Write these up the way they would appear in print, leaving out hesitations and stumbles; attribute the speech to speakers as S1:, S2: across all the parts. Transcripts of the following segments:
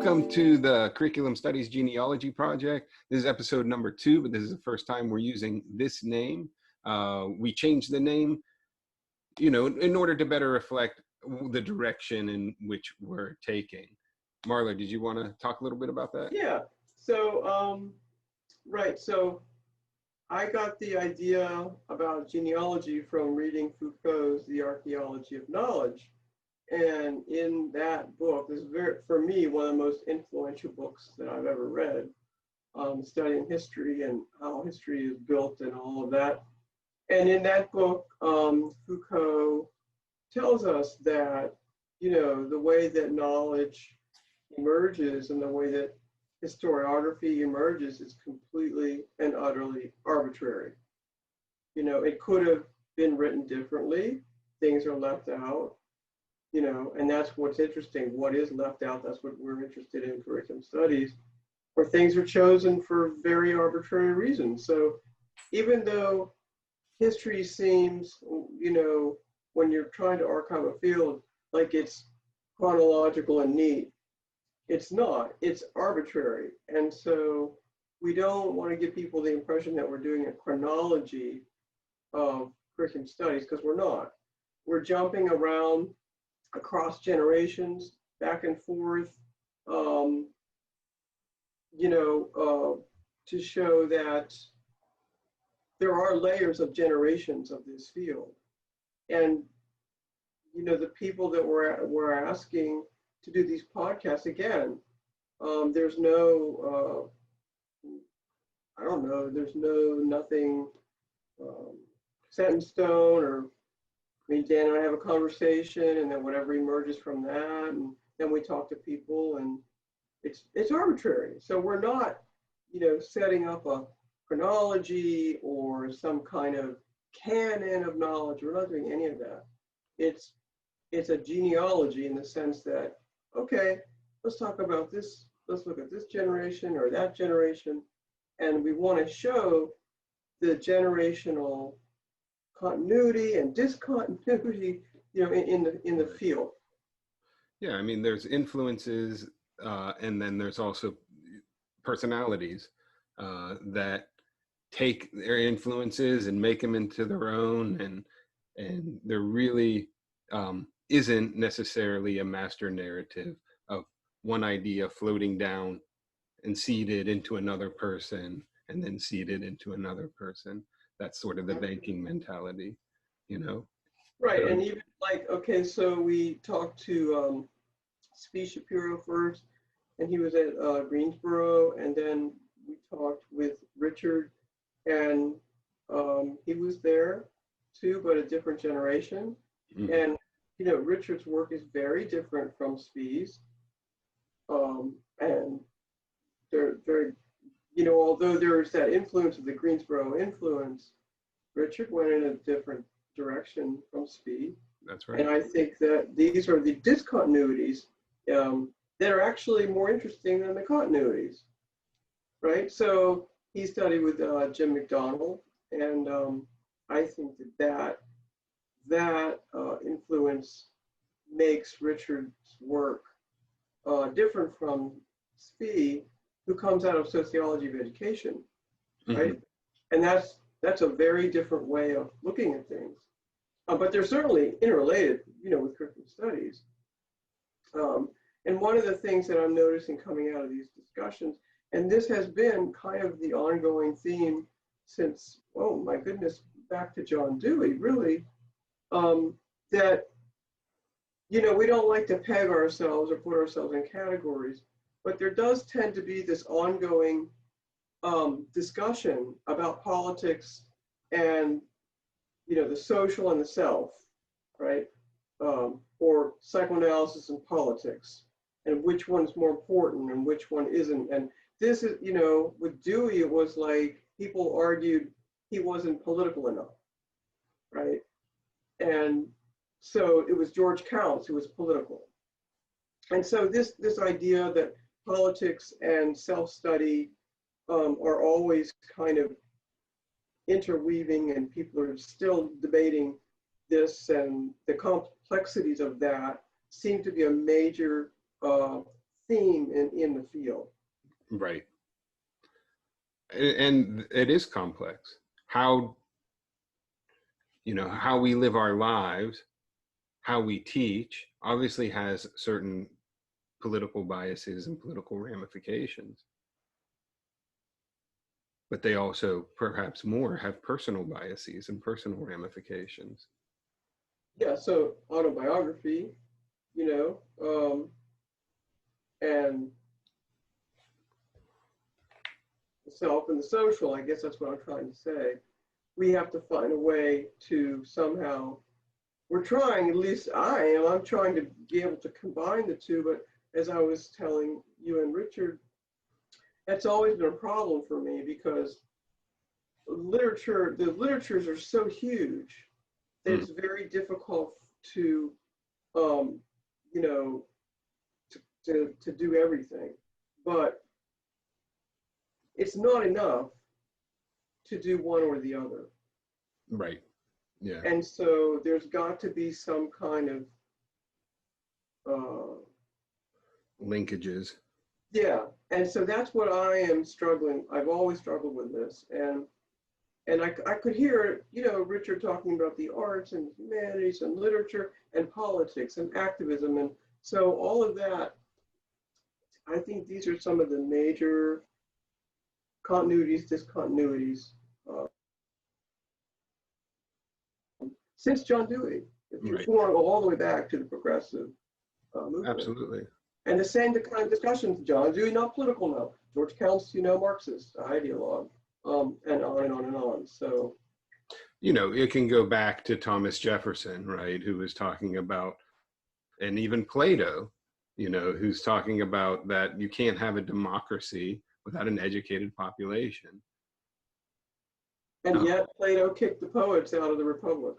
S1: Welcome to the Curriculum Studies Genealogy Project. This is episode number 2, but this is the first time we're using this name. We changed the name, in order to better reflect the direction in which we're taking. Marla, did you want to talk a little bit about that?
S2: Yeah. So, right. So I got the idea about genealogy from reading Foucault's The Archaeology of Knowledge. And in that book, this is for me, one of the most influential books that I've ever read, studying history and how history is built and all of that. And in that book, Foucault tells us that, the way that knowledge emerges and the way that historiography emerges is completely and utterly arbitrary. It could have been written differently. Things are left out. And that's what's interesting. What is left out, that's what we're interested in curriculum studies, where things are chosen for very arbitrary reasons. So even though history seems, when you're trying to archive a field, like it's chronological and neat, it's not, it's arbitrary. And so we don't want to give people the impression that we're doing a chronology of curriculum studies, because we're not. We're jumping around across generations, back and forth, to show that there are layers of generations of this field. And, the people that we're asking to do these podcasts, again, there's no, there's nothing set in stone, or Dan and I have a conversation, and then whatever emerges from that, and then we talk to people, and it's arbitrary. So we're not, setting up a chronology or some kind of canon of knowledge. We're not doing any of that. It's a genealogy in the sense that, okay, let's talk about this. Let's look at this generation or that generation, and we want to show the generational continuity and discontinuity, in the field.
S1: Yeah, I mean, there's influences, and then there's also personalities that take their influences and make them into their own, and there really isn't necessarily a master narrative of one idea floating down and seeded into another person and then seeded into another person. That's sort of the banking mentality,
S2: Right, and even okay, so we talked to Spi Shapiro first, and he was at Greensboro, and then we talked with Richard, and he was there too, but a different generation. Mm-hmm. And Richard's work is very different from Spi's, and they're very, although there's that influence of the Greensboro influence, Richard went in a different direction from Spi.
S1: That's right.
S2: And I think that these are the discontinuities that are actually more interesting than the continuities, right? So he studied with Jim Macdonald, and I think that influence makes Richard's work different from Spi, who comes out of sociology of education, right? Mm-hmm. And that's a very different way of looking at things. But they're certainly interrelated, with curriculum studies. And one of the things that I'm noticing coming out of these discussions, and this has been kind of the ongoing theme since, oh my goodness, back to John Dewey, really, that, we don't like to peg ourselves or put ourselves in categories, but there does tend to be this ongoing discussion about politics and, the social and the self, right? Or psychoanalysis and politics, and which one's more important and which one isn't. And this is, with Dewey, it was like people argued he wasn't political enough, right? And so it was George Counts who was political. And so this idea that politics and self-study are always kind of interweaving, and people are still debating this, and the complexities of that seem to be a major theme in the field.
S1: Right. And it is complex. How, how we live our lives, how we teach, obviously has certain political biases and political ramifications. But they also, perhaps more, have personal biases and personal ramifications.
S2: Yeah, so autobiography, and the self and the social, I guess that's what I'm trying to say. We have to find a way to somehow, we're trying, at least I'm trying to be able to combine the two, but as I was telling you and Richard, that's always been a problem for me because the literatures are so huge that it's very difficult to, to do everything. But it's not enough to do one or the other.
S1: Right. Yeah.
S2: And so there's got to be some kind of
S1: linkages.
S2: Yeah. And so that's what I am struggling. I've always struggled with this. And I could hear, Richard talking about the arts and humanities and literature and politics and activism. And so all of that, I think these are some of the major continuities, discontinuities since John Dewey. If you want to go all the way back to the progressive movement.
S1: Absolutely.
S2: And the same kind of discussions, John Dewey, not political now. George Counts, Marxist ideologue, and on and on and on. So,
S1: it can go back to Thomas Jefferson, right, who was talking about, and even Plato, who's talking about that you can't have a democracy without an educated population.
S2: And yet Plato kicked the poets out of the Republic.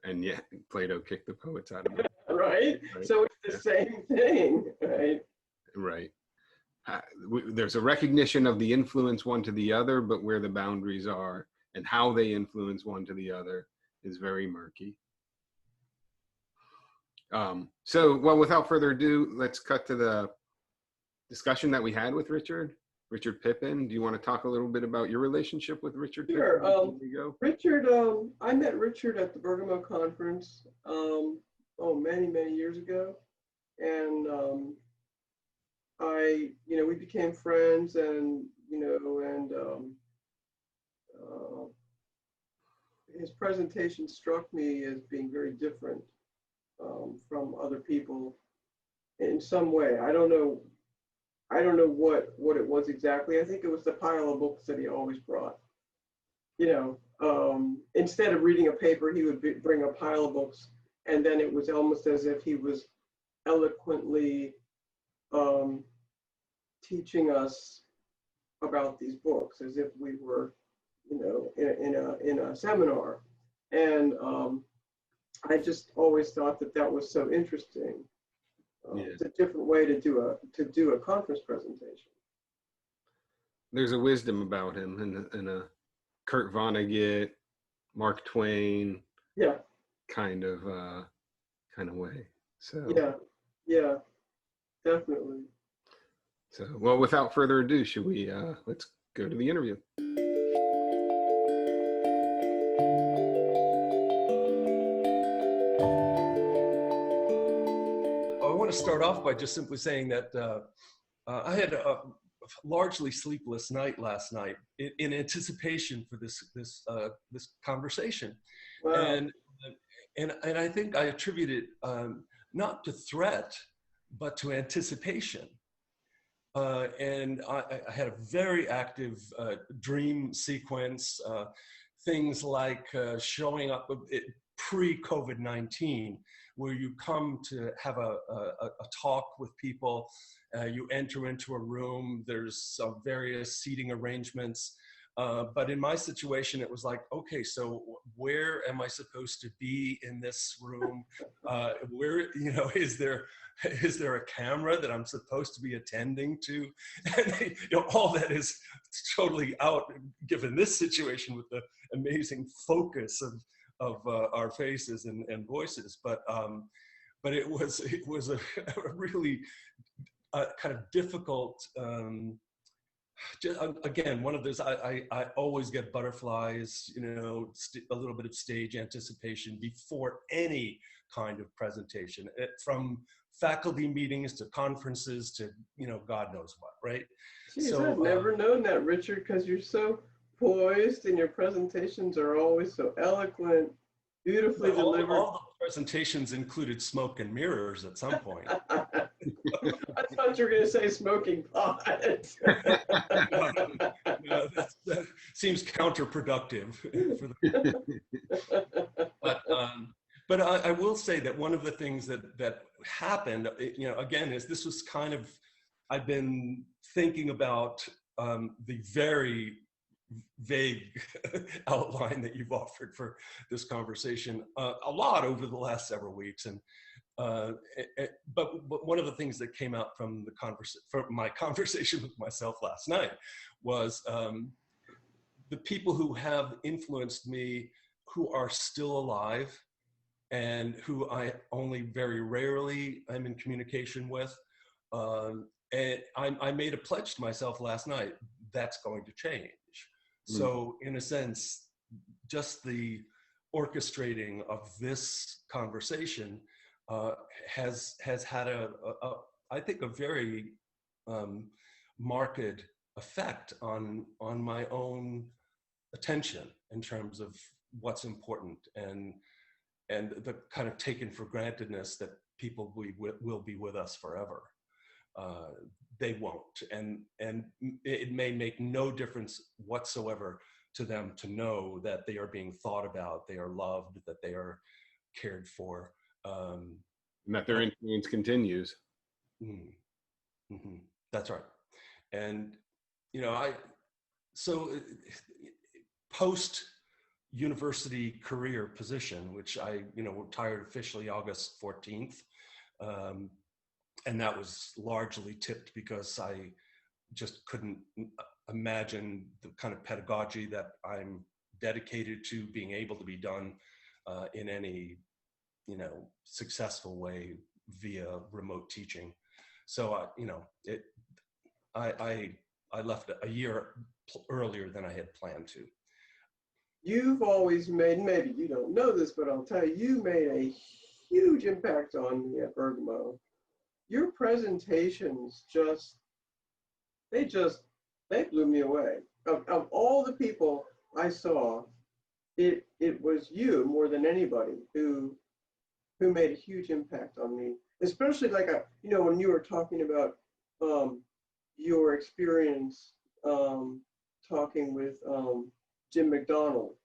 S1: And yet Plato kicked the poets out of it.
S2: Right? So it's the same thing, right?
S1: Right. There's a recognition of the influence one to the other, but where the boundaries are and how they influence one to the other is very murky. So, without further ado, let's cut to the discussion that we had with Richard Pipan. Do you want to talk a little bit about your relationship with Richard
S2: Pipan?
S1: Sure.
S2: Richard, I met Richard at the Bergamo conference, many, many years ago. And we became friends and, his presentation struck me as being very different from other people in some way. I don't know what it was exactly. I think it was the pile of books that he always brought. Instead of reading a paper, he would bring a pile of books, and then it was almost as if he was eloquently teaching us about these books, as if we were, in a seminar. And I just always thought that was so interesting. It's a different way to do a conference presentation.
S1: There's a wisdom about him in a Kurt Vonnegut, Mark Twain, kind of way. So
S2: yeah, definitely.
S1: So, without further ado, should we let's go to the interview.
S3: I want to start off by just simply saying that I had a largely sleepless night last night in anticipation for this conversation. Wow. And I think I attribute it not to threat, but to anticipation. And I had a very active dream sequence, things like showing up pre-COVID-19, where you come to have a talk with people, you enter into a room, there's some various seating arrangements. But in my situation, it was like, okay, so where am I supposed to be in this room? Where, is there a camera that I'm supposed to be attending to? And all that is totally out, given this situation with the amazing focus of our faces and voices. But it was a really kind of difficult, again, one of those, I always get butterflies, you know, a little bit of stage anticipation before any kind of presentation, from faculty meetings to conferences to, you know, God knows what, right?
S2: Geez,
S3: So,
S2: I've never known that, Richard, because you're so poised and your presentations are always so eloquent, beautifully delivered.
S3: All the presentations included smoke and mirrors at some point.
S2: I thought you were going to say smoking pot.
S3: No, that seems counterproductive. But I will say that one of the things that happened, you know, again, is this was kind of, I've been thinking about the very vague outline that you've offered for this conversation a lot over the last several weeks, and but one of the things that came out from my conversation with myself last night was the people who have influenced me, who are still alive and who I only very rarely am in communication with. And I made a pledge to myself last night, that's going to change. So in a sense, just the orchestrating of this conversation has had I think a very marked effect on my own attention in terms of what's important, and the kind of taken for grantedness that people will be with us forever. They won't, and it may make no difference whatsoever to them to know that they are being thought about, they are loved, that they are cared for,
S1: and that their influence continues.
S3: That's right. And you know, so post university career position, which I, you know, retired officially August 14th. And that was largely tipped because I just couldn't imagine the kind of pedagogy that I'm dedicated to being able to be done in any, you know, successful way via remote teaching. So, you know, I left a year earlier than I had planned to.
S2: You've always made, maybe you don't know this, but I'll tell you, you made a huge impact on me at Bergamo. Your presentations they blew me away. Of all the people I saw, it was you more than anybody who made a huge impact on me. Especially like, you know, when you were talking about your experience talking with Jim Macdonald,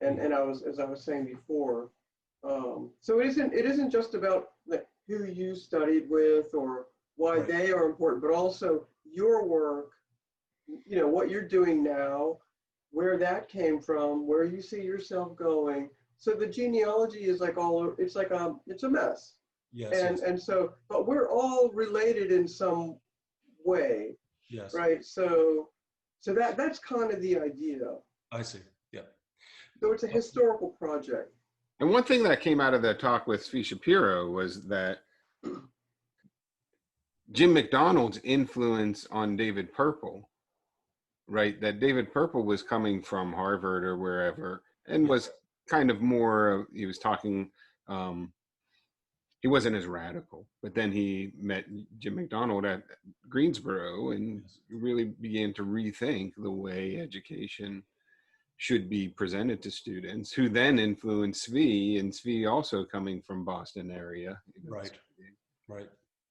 S2: and as I was saying before, so it isn't just about like who you studied with or why
S3: Right.
S2: they are important, but also your work, you know, what you're doing now, where that came from, where you see yourself going. So the genealogy is like it's a mess.
S3: Yes.
S2: And so, but we're all related in some way.
S3: Yes.
S2: Right. So that's kind of the idea.
S3: I see. Yeah.
S2: So it's a historical project.
S1: And one thing that came out of the talk with Svi Shapiro was that Jim Macdonald's influence on David Purple, right? That David Purple was coming from Harvard or wherever, and was kind of more, he was talking, he wasn't as radical, but then he met Jim Macdonald at Greensboro and really began to rethink the way education should be presented to students, who then influenced Svi, and Svi also coming from Boston area.
S3: Right.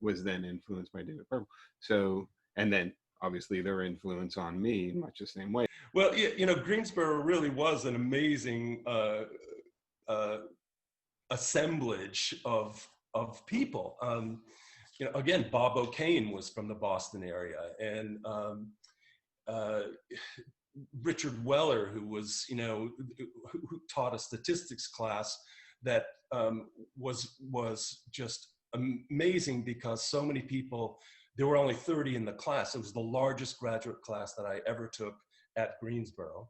S1: Was then influenced by David Purple. So, and then obviously their influence on me much the same way.
S3: Well, you know, Greensboro really was an amazing assemblage of people. You know, again, Bob O'Kane was from the Boston area, and Richard Weller, who was, you know, who taught a statistics class that was just amazing, because so many people, there were only 30 in the class. It was the largest graduate class that I ever took at Greensboro.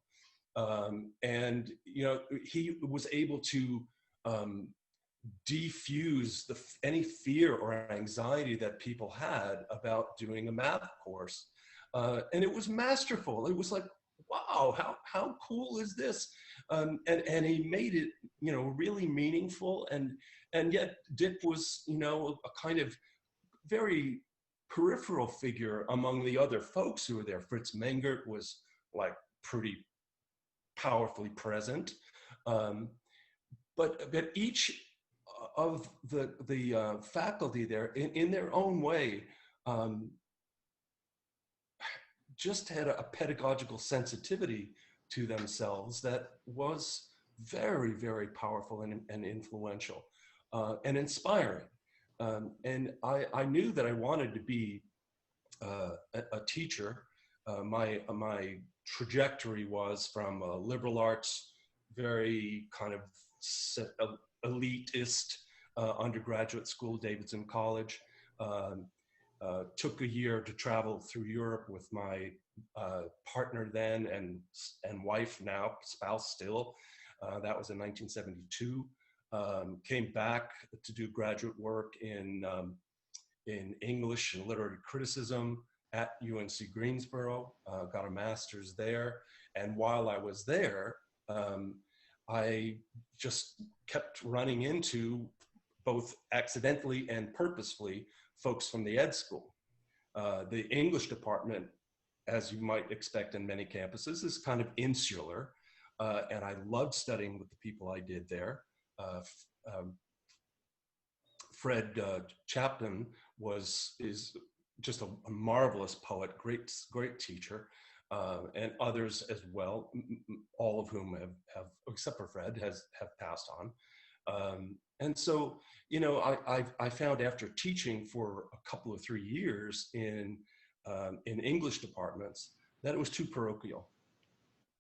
S3: And, you know, he was able to defuse any fear or anxiety that people had about doing a math course. And it was masterful. It was like, wow, how cool is this? And he made it, really meaningful. And yet Dick was, a kind of very peripheral figure among the other folks who were there. Fritz Mengert was like pretty powerfully present. But each of the faculty there, in their own way, just had a pedagogical sensitivity to themselves that was very, very powerful and influential and inspiring. And I knew that I wanted to be a teacher. My trajectory was from liberal arts, very kind of elitist undergraduate school, Davidson College. Took a year to travel through Europe with my partner then and wife now, spouse still. That was in 1972. Came back to do graduate work in English and literary criticism at UNC Greensboro, got a master's there. And while I was there, I just kept running into, both accidentally and purposefully, folks from the ed school. The English department, as you might expect in many campuses, is kind of insular. And I loved studying with the people I did there. Fred Chapman is just a marvelous poet, great teacher, and others as well, all of whom have except for Fred, have passed on. And so, I found after teaching for a couple of 3 years in English departments that it was too parochial.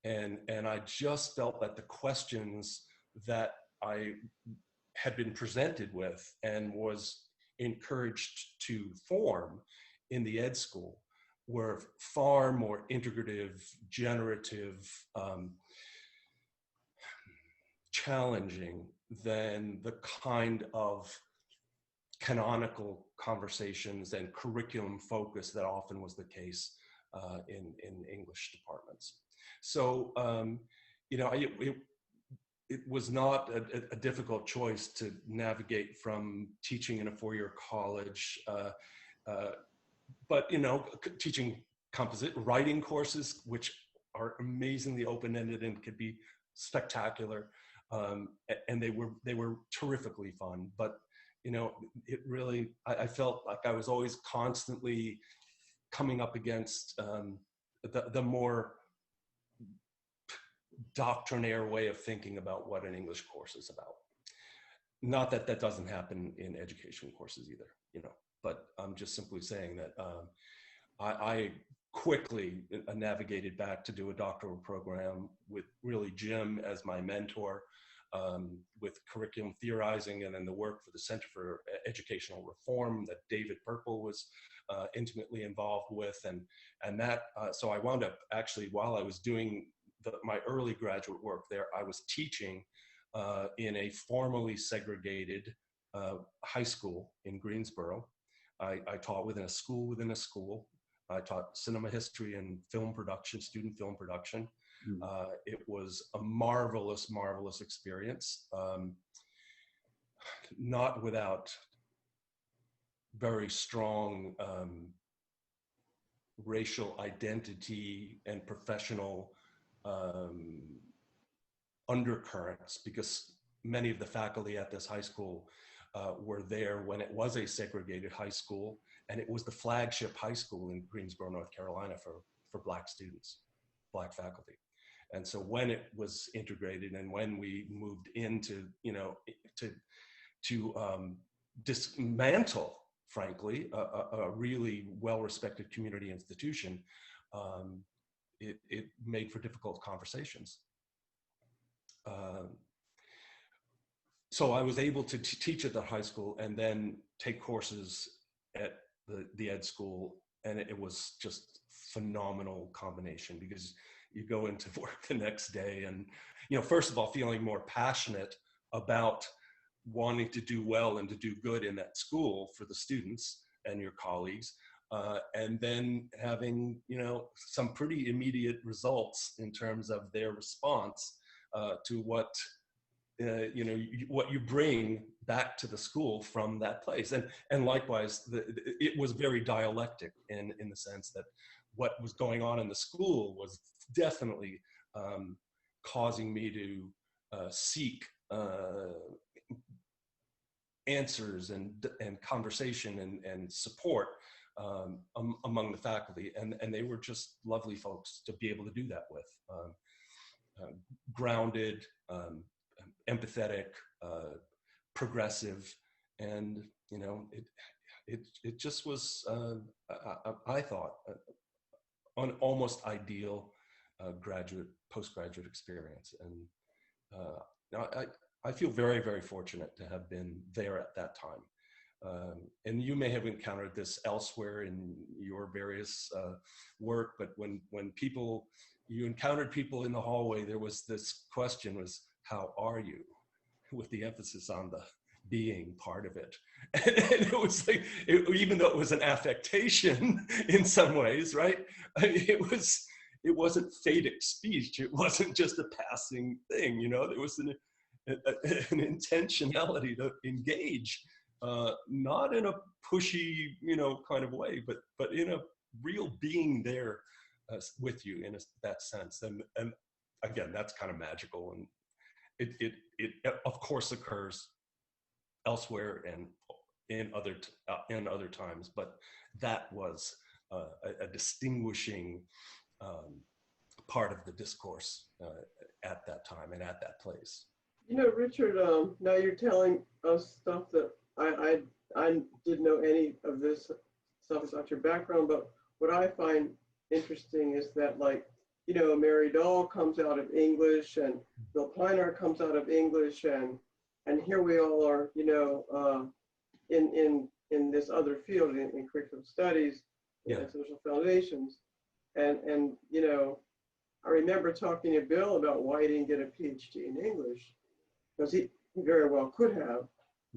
S3: And I just felt that the questions that I had been presented with and was encouraged to form in the ed school were far more integrative, generative, challenging than the kind of canonical conversations and curriculum focus that often was the case in English departments. So, it was not a difficult choice to navigate from teaching in a four-year college, but teaching writing courses, which are amazingly open-ended and could be spectacular, and they were terrifically fun. But it really, I felt like I was always constantly coming up against the more doctrinaire way of thinking about what an English course is about. Not that that doesn't happen in education courses either, but I'm just simply saying that I quickly navigated back to do a doctoral program with really Jim as my mentor, with curriculum theorizing, and then the work for the Center for Educational Reform that David Purple was intimately involved with. And that, so I wound up actually, while I was doing my early graduate work there, I was teaching in a formally segregated high school in Greensboro. I taught within a school. I taught cinema history and film production, student film production. It was a marvelous, marvelous experience, not without very strong racial identity and professional undercurrents, because many of the faculty at this high school were there when it was a segregated high school, and it was the flagship high school in Greensboro, North Carolina for Black students, Black faculty. And so when it was integrated and when we moved into, to dismantle, frankly, a really well-respected community institution, it made for difficult conversations. So I was able to teach at the high school and then take courses at the ed school, and it was just phenomenal combination, because you go into work the next day and, first of all, feeling more passionate about wanting to do well and to do good in that school for the students and your colleagues, and then having, you know, some pretty immediate results in terms of their response to what, you know, what you bring back to the school from that place. And likewise, it was very dialectic in the sense that what was going on in the school was definitely causing me to seek answers and conversation and support among the faculty, and they were just lovely folks to be able to do that with. Grounded, empathetic, progressive, and you know, it just was, I thought, an almost ideal postgraduate experience. And now I feel very, very fortunate to have been there at that time. And you may have encountered this elsewhere in your various work, but when you encountered people in the hallway, there was this question was, how are you? With the emphasis on the being part of it. And it was like, even though it was an affectation in some ways, right? I mean, it wasn't Phaedic speech. It wasn't just a passing thing, you know, there was an intentionality to engage, not in a pushy, you know, kind of way, but in a real being there with you in that sense. And again, that's kind of magical. And it of course occurs elsewhere and in other times, but that was a distinguishing part of the discourse at that time and at that place.
S2: You know, Richard, now you're telling us stuff that I didn't know any of this stuff about your background, but what I find interesting is that, like, you know, Mary Dahl comes out of English and Bill Piner comes out of English, and here we all are, you know, in this other field in curriculum studies, and social foundations, and you know, I remember talking to Bill about why he didn't get a PhD in English, because he very well could have,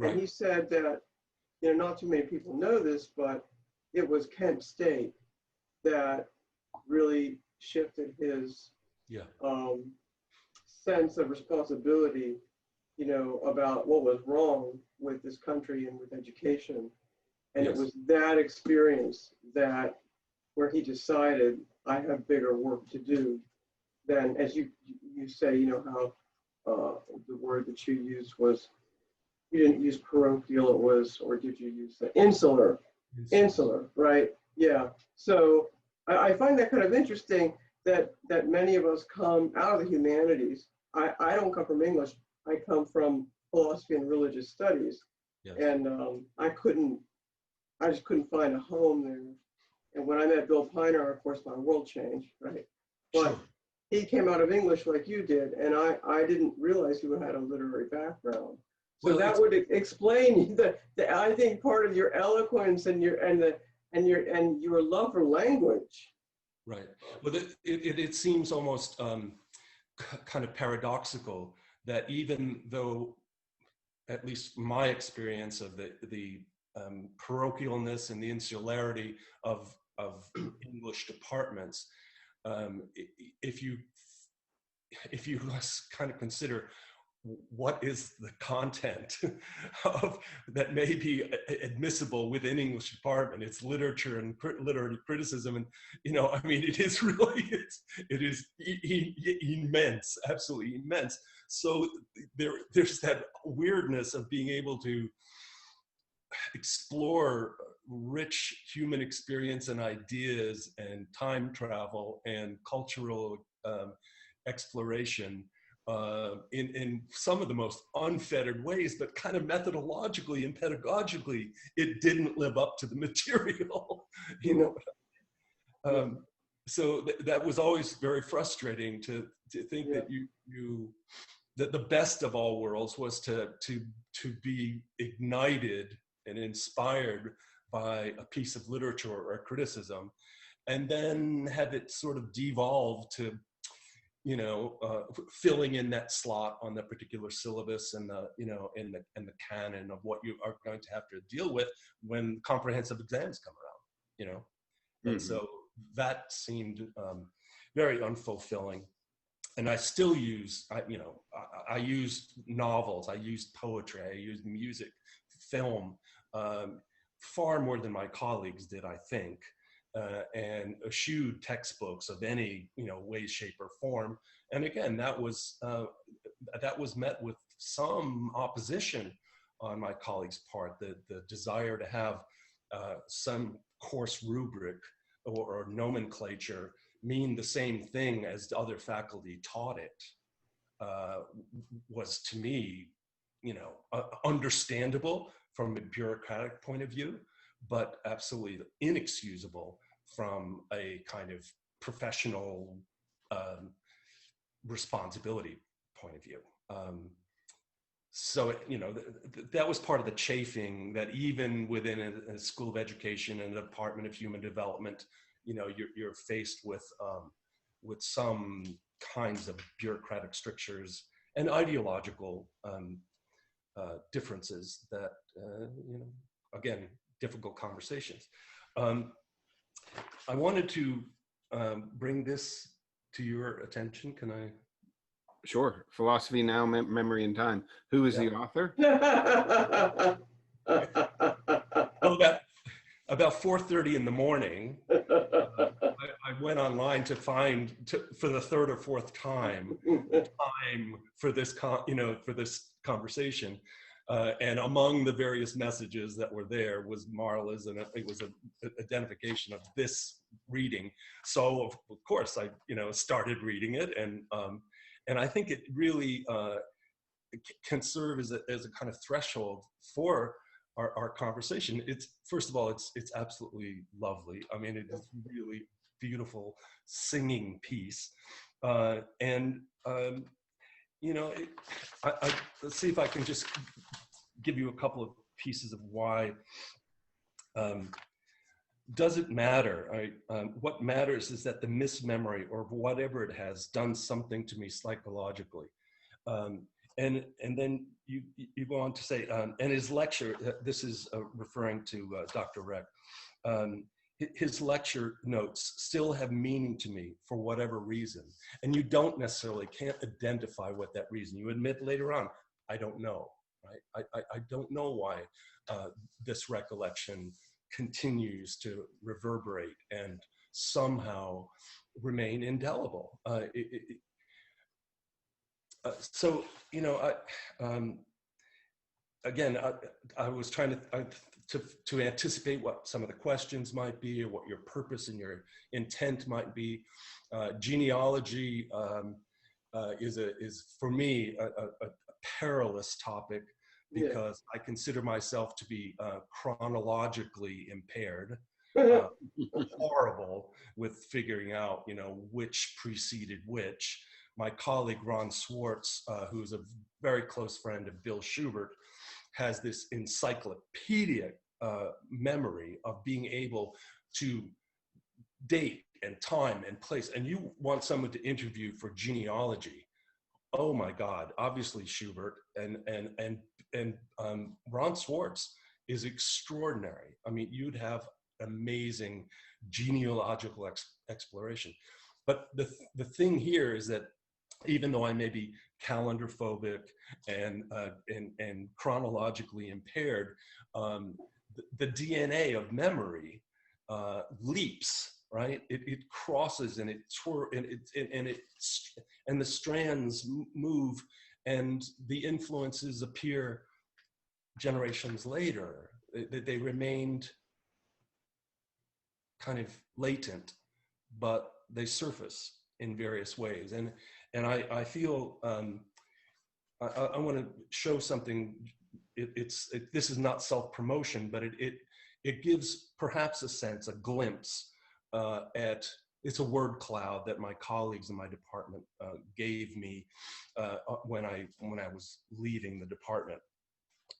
S2: and he said that, you know, not too many people know this, but it was Kent State that really shifted his sense of responsibility, you know, about what was wrong with this country and with education. And it was that experience that where he decided, I have bigger work to do than, as you say, you know, how the word that you used was, you didn't use parochial, it was, or did you use the insular, right? Yeah. So I find that kind of interesting that many of us come out of the humanities. I don't come from English. I come from philosophy and religious studies. And I just couldn't find a home there. And when I met Bill Piner, of course, my world changed, right? But he came out of English like you did, and I didn't realize you had a literary background. So that would explain I think part of your eloquence and your love for language.
S3: Right. Well, it seems almost kind of paradoxical that even though, at least my experience of the parochialness and the insularity of English departments, if you kind of consider what is the content of that may be admissible within English department, it's literature and literary criticism, and you know, I mean, it is really it is immense, absolutely immense. So there's that weirdness of being able to explore rich human experience and ideas and time travel and cultural exploration in some of the most unfettered ways, but kind of methodologically and pedagogically, it didn't live up to the material, you know. So that was always very frustrating to think that that the best of all worlds was to be ignited and inspired by a piece of literature or criticism, and then have it sort of devolve to filling in that slot on the particular syllabus and the canon of what you are going to have to deal with when comprehensive exams come around. And so that seemed very unfulfilling. And I still use, I used novels, I used poetry, I used music, film, far more than my colleagues did, I think, and eschewed textbooks of any, way, shape, or form. And again, that was met with some opposition on my colleagues' part, the desire to have some course rubric or nomenclature mean the same thing as the other faculty taught it, was to me, understandable from a bureaucratic point of view, but absolutely inexcusable from a kind of professional responsibility point of view. So, that was part of the chafing that even within a school of education and a department of human development, you're faced with some kinds of bureaucratic strictures and ideological differences that, again, difficult conversations. I wanted to bring this to your attention. Can I?
S1: Sure. Philosophy Now, Memory and Time. Who is the author?
S3: About 4:30 in the morning, I went online to find, for the third or fourth time for this conversation. And among the various messages that were there was Marla's, and it was an identification of this reading. So of course I, started reading it, and I think it really can serve as a kind of threshold for our conversation. It's, first of all, it's absolutely lovely. I mean, it is really beautiful singing piece, and let's see if I can just give you a couple of pieces of why. Does it matter? What matters is that the mismemory or whatever it has done something to me psychologically. And then you go on to say, and his lecture, this is referring to Dr. Reck, his lecture notes still have meaning to me for whatever reason. And you can't identify what that reason. You admit later on, I don't know, right? I don't know why this recollection continues to reverberate and somehow remain indelible. So, again, I was trying to anticipate what some of the questions might be, or what your purpose and your intent might be. Genealogy is for me a perilous topic, because I consider myself to be chronologically impaired, horrible with figuring out, which preceded which. My colleague Ron Swartz, who's a very close friend of Bill Schubert, has this encyclopedic memory of being able to date and time and place. And you want someone to interview for genealogy. Oh my God! Obviously Schubert and Ron Swartz is extraordinary. I mean, you'd have amazing genealogical exploration. But the thing here is that even though I may be calendar phobic and chronologically impaired, the DNA of memory leaps, right? It crosses and and the strands move, and the influences appear generations later. They remained kind of latent, but they surface in various ways. And I feel I want to show something. This is not self-promotion, but it gives perhaps a sense, a glimpse at, it's a word cloud that my colleagues in my department gave me when I was leaving the department.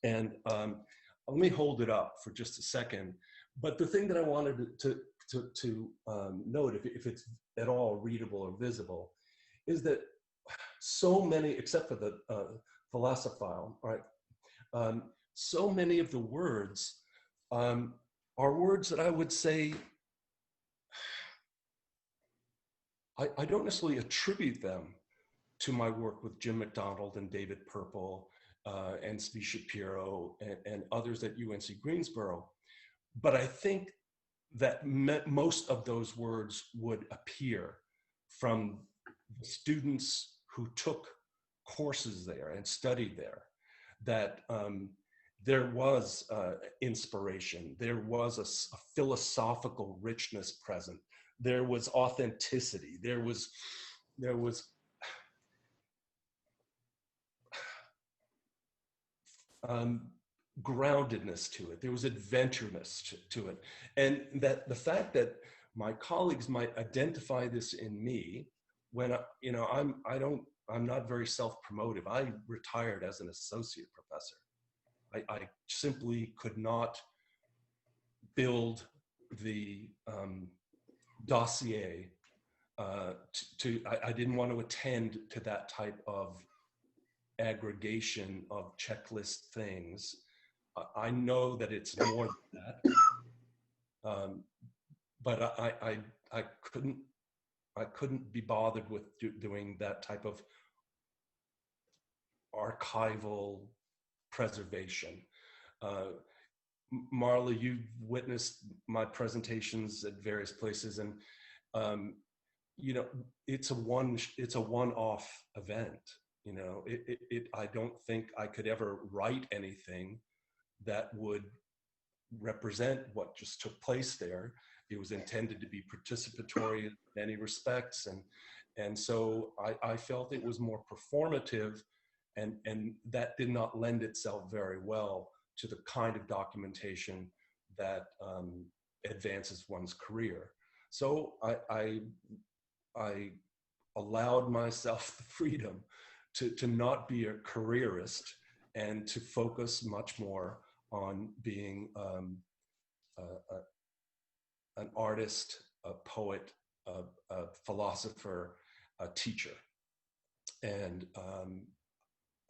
S3: And let me hold it up for just a second. But the thing that I wanted to note, if it's at all readable or visible, is that so many, except for the philosophical, right? So many of the words are words that I would say, I don't necessarily attribute them to my work with Jim Macdonald and David Purple and Steve Shapiro and others at UNC Greensboro. But I think that most of those words would appear from the students who took courses there and studied there, that there was inspiration, there was a philosophical richness present, there was authenticity, there was groundedness to it, there was adventureness to it, and that the fact that my colleagues might identify this in me when I'm not very self-promotive. I retired as an associate professor. I simply could not build the dossier I didn't want to attend to that type of aggregation of checklist things. I know that it's more than that, but I couldn't be bothered with doing that type of archival preservation. Marla, you witnessed my presentations at various places, and you know, it's a one-off event. You know, I don't think I could ever write anything that would represent what just took place there. It was intended to be participatory in many respects, and so I felt it was more performative, and that did not lend itself very well to the kind of documentation that advances one's career. So I allowed myself the freedom to not be a careerist and to focus much more on being an artist, a poet, a philosopher, a teacher. And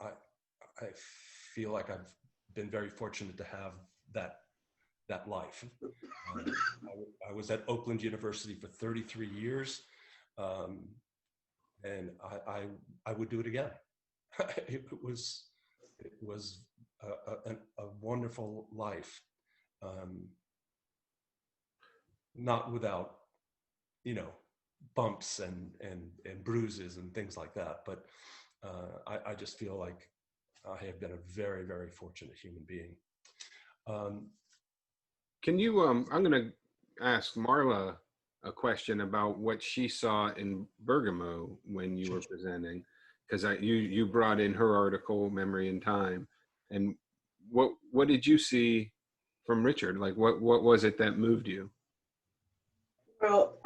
S3: I feel like I've been very fortunate to have that life. I was at Oakland University for 33 years, and I would do it again. It was a wonderful life, not without, you know, bumps and bruises and things like that. But I just feel like I have been a very, very fortunate human being.
S1: Can you, I'm going to ask Marla a question about what she saw in Bergamo when you were presenting, because you brought in her article, Memory and Time. And what did you see from Richard? Like, what was it that moved you?
S2: Well,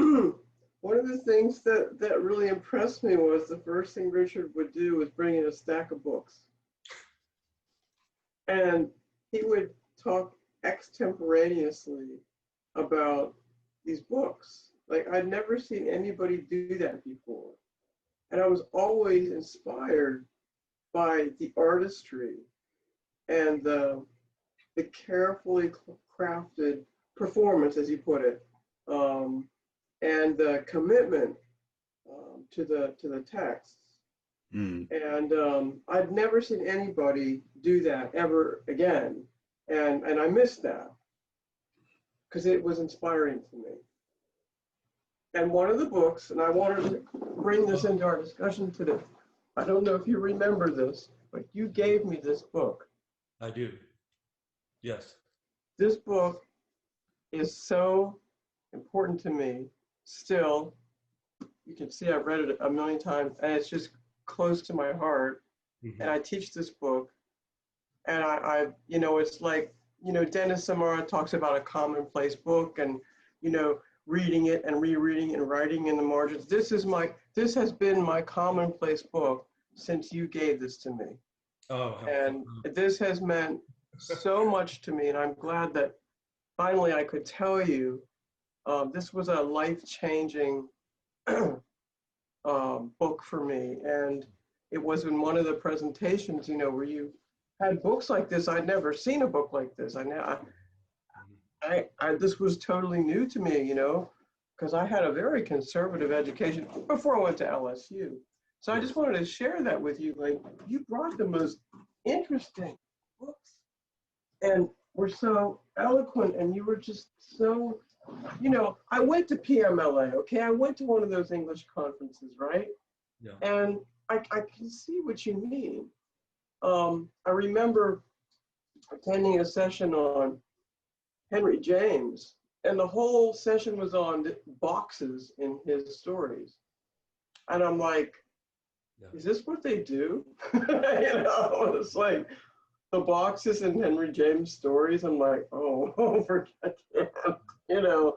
S2: one of the things that really impressed me was the first thing Richard would do was bring in a stack of books. And he would talk extemporaneously about these books. Like, I'd never seen anybody do that before. And I was always inspired by the artistry and the carefully crafted performance, as you put it, and the commitment to the texts. And I'd never seen anybody do that ever again. And I missed that because it was inspiring to me. And one of the books, and I wanted to bring this into our discussion today. I don't know if you remember this, but you gave me this book.
S3: I do. Yes.
S2: This book is so important to me still. You can see I've read it a million times, and it's just close to my heart. Mm-hmm. And I teach this book, and I you know, it's like, you know, Dennis Samara talks about a commonplace book, and, you know, reading it and rereading and writing in the margins. This has been my commonplace book since you gave this to me. Oh. And this has meant so much to me, and I'm glad that finally I could tell you this was a life-changing book for me. And it was in one of the presentations, you know, where you had books like this. I'd never seen a book like this. This was totally new to me, you know, because I had a very conservative education before I went to LSU. So I just wanted to share that with you. Like, you brought the most interesting books and were so eloquent, and you were just so, you know, I went to PMLA, okay? I went to one of those English conferences, right?
S3: Yeah.
S2: And I can see what you mean. I remember attending a session on Henry James, and the whole session was on the boxes in his stories. And I'm like, is this what they do? You know, it's like the boxes in Henry James stories. I'm like, oh, forget it, you know.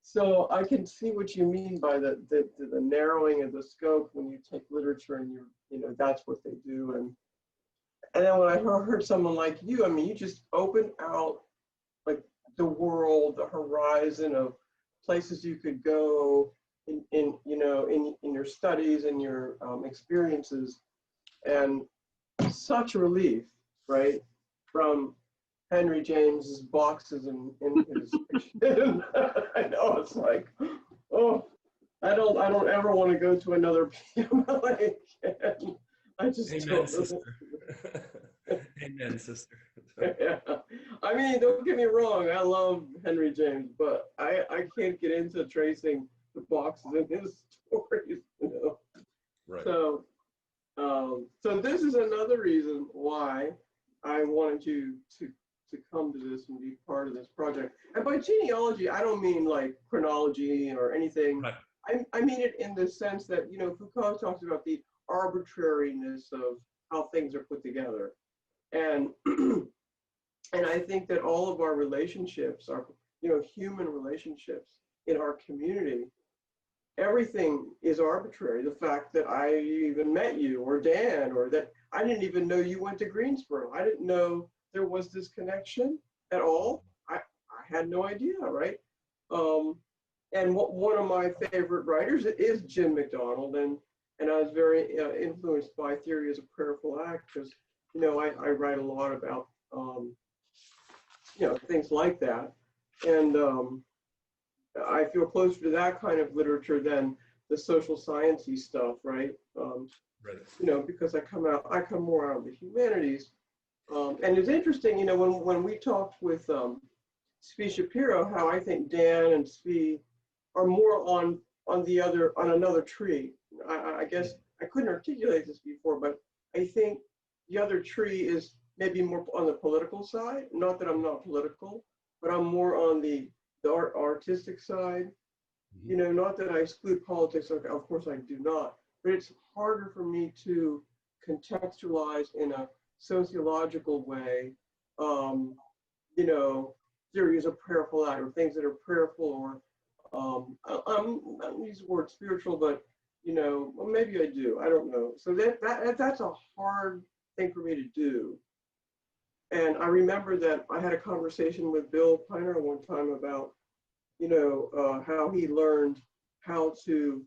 S2: So I can see what you mean by the narrowing of the scope when you take literature and you know, that's what they do. And then when I heard someone like you, I mean, you just open out like the world, the horizon of places you could go in you know, in your studies and your experiences, and such a relief, right, from Henry James's boxes in his fiction. I know, it's like, oh, I don't ever want to go to another PMLA again. I just
S3: Amen, sister. Amen, sister.
S2: Yeah. I mean, don't get me wrong, I love Henry James, but I can't get into tracing the boxes in his stories, you know.
S3: Right.
S2: So so this is another reason why I wanted you to come to this and be part of this project. And by genealogy, I don't mean like chronology or anything.
S3: Right.
S2: I mean it in the sense that, you know, Foucault talks about the arbitrariness of how things are put together. And and I think that all of our relationships are, you know, human relationships in our community, everything is arbitrary. The fact that I even met you or Dan, or that I didn't even know you went to Greensboro. I didn't know there was this connection at all. I had no idea, right? And one of my favorite writers is Jim Macdonald, and I was very influenced by Theory as a Prayerful Act, because, you know, I write a lot about, you know, things like that. And I feel closer to that kind of literature than the social sciencey stuff, right?
S3: Right.
S2: You know, because I come more out of the humanities. And it's interesting, you know, when we talked with Svi Shapiro, how I think Dan and Svi are more on another tree. I guess I couldn't articulate this before, but I think the other tree is maybe more on the political side. Not that I'm not political, but I'm more on the artistic side. You know, not that I exclude politics, of course I do not, but it's harder for me to contextualize in a sociological way, you know, theories of prayerful act, or things that are prayerful, or I don't use the word spiritual, but, you know, well, maybe I do, I don't know. So that's a hard thing for me to do. And I remember that I had a conversation with Bill Piner one time about, you know, how he learned how to,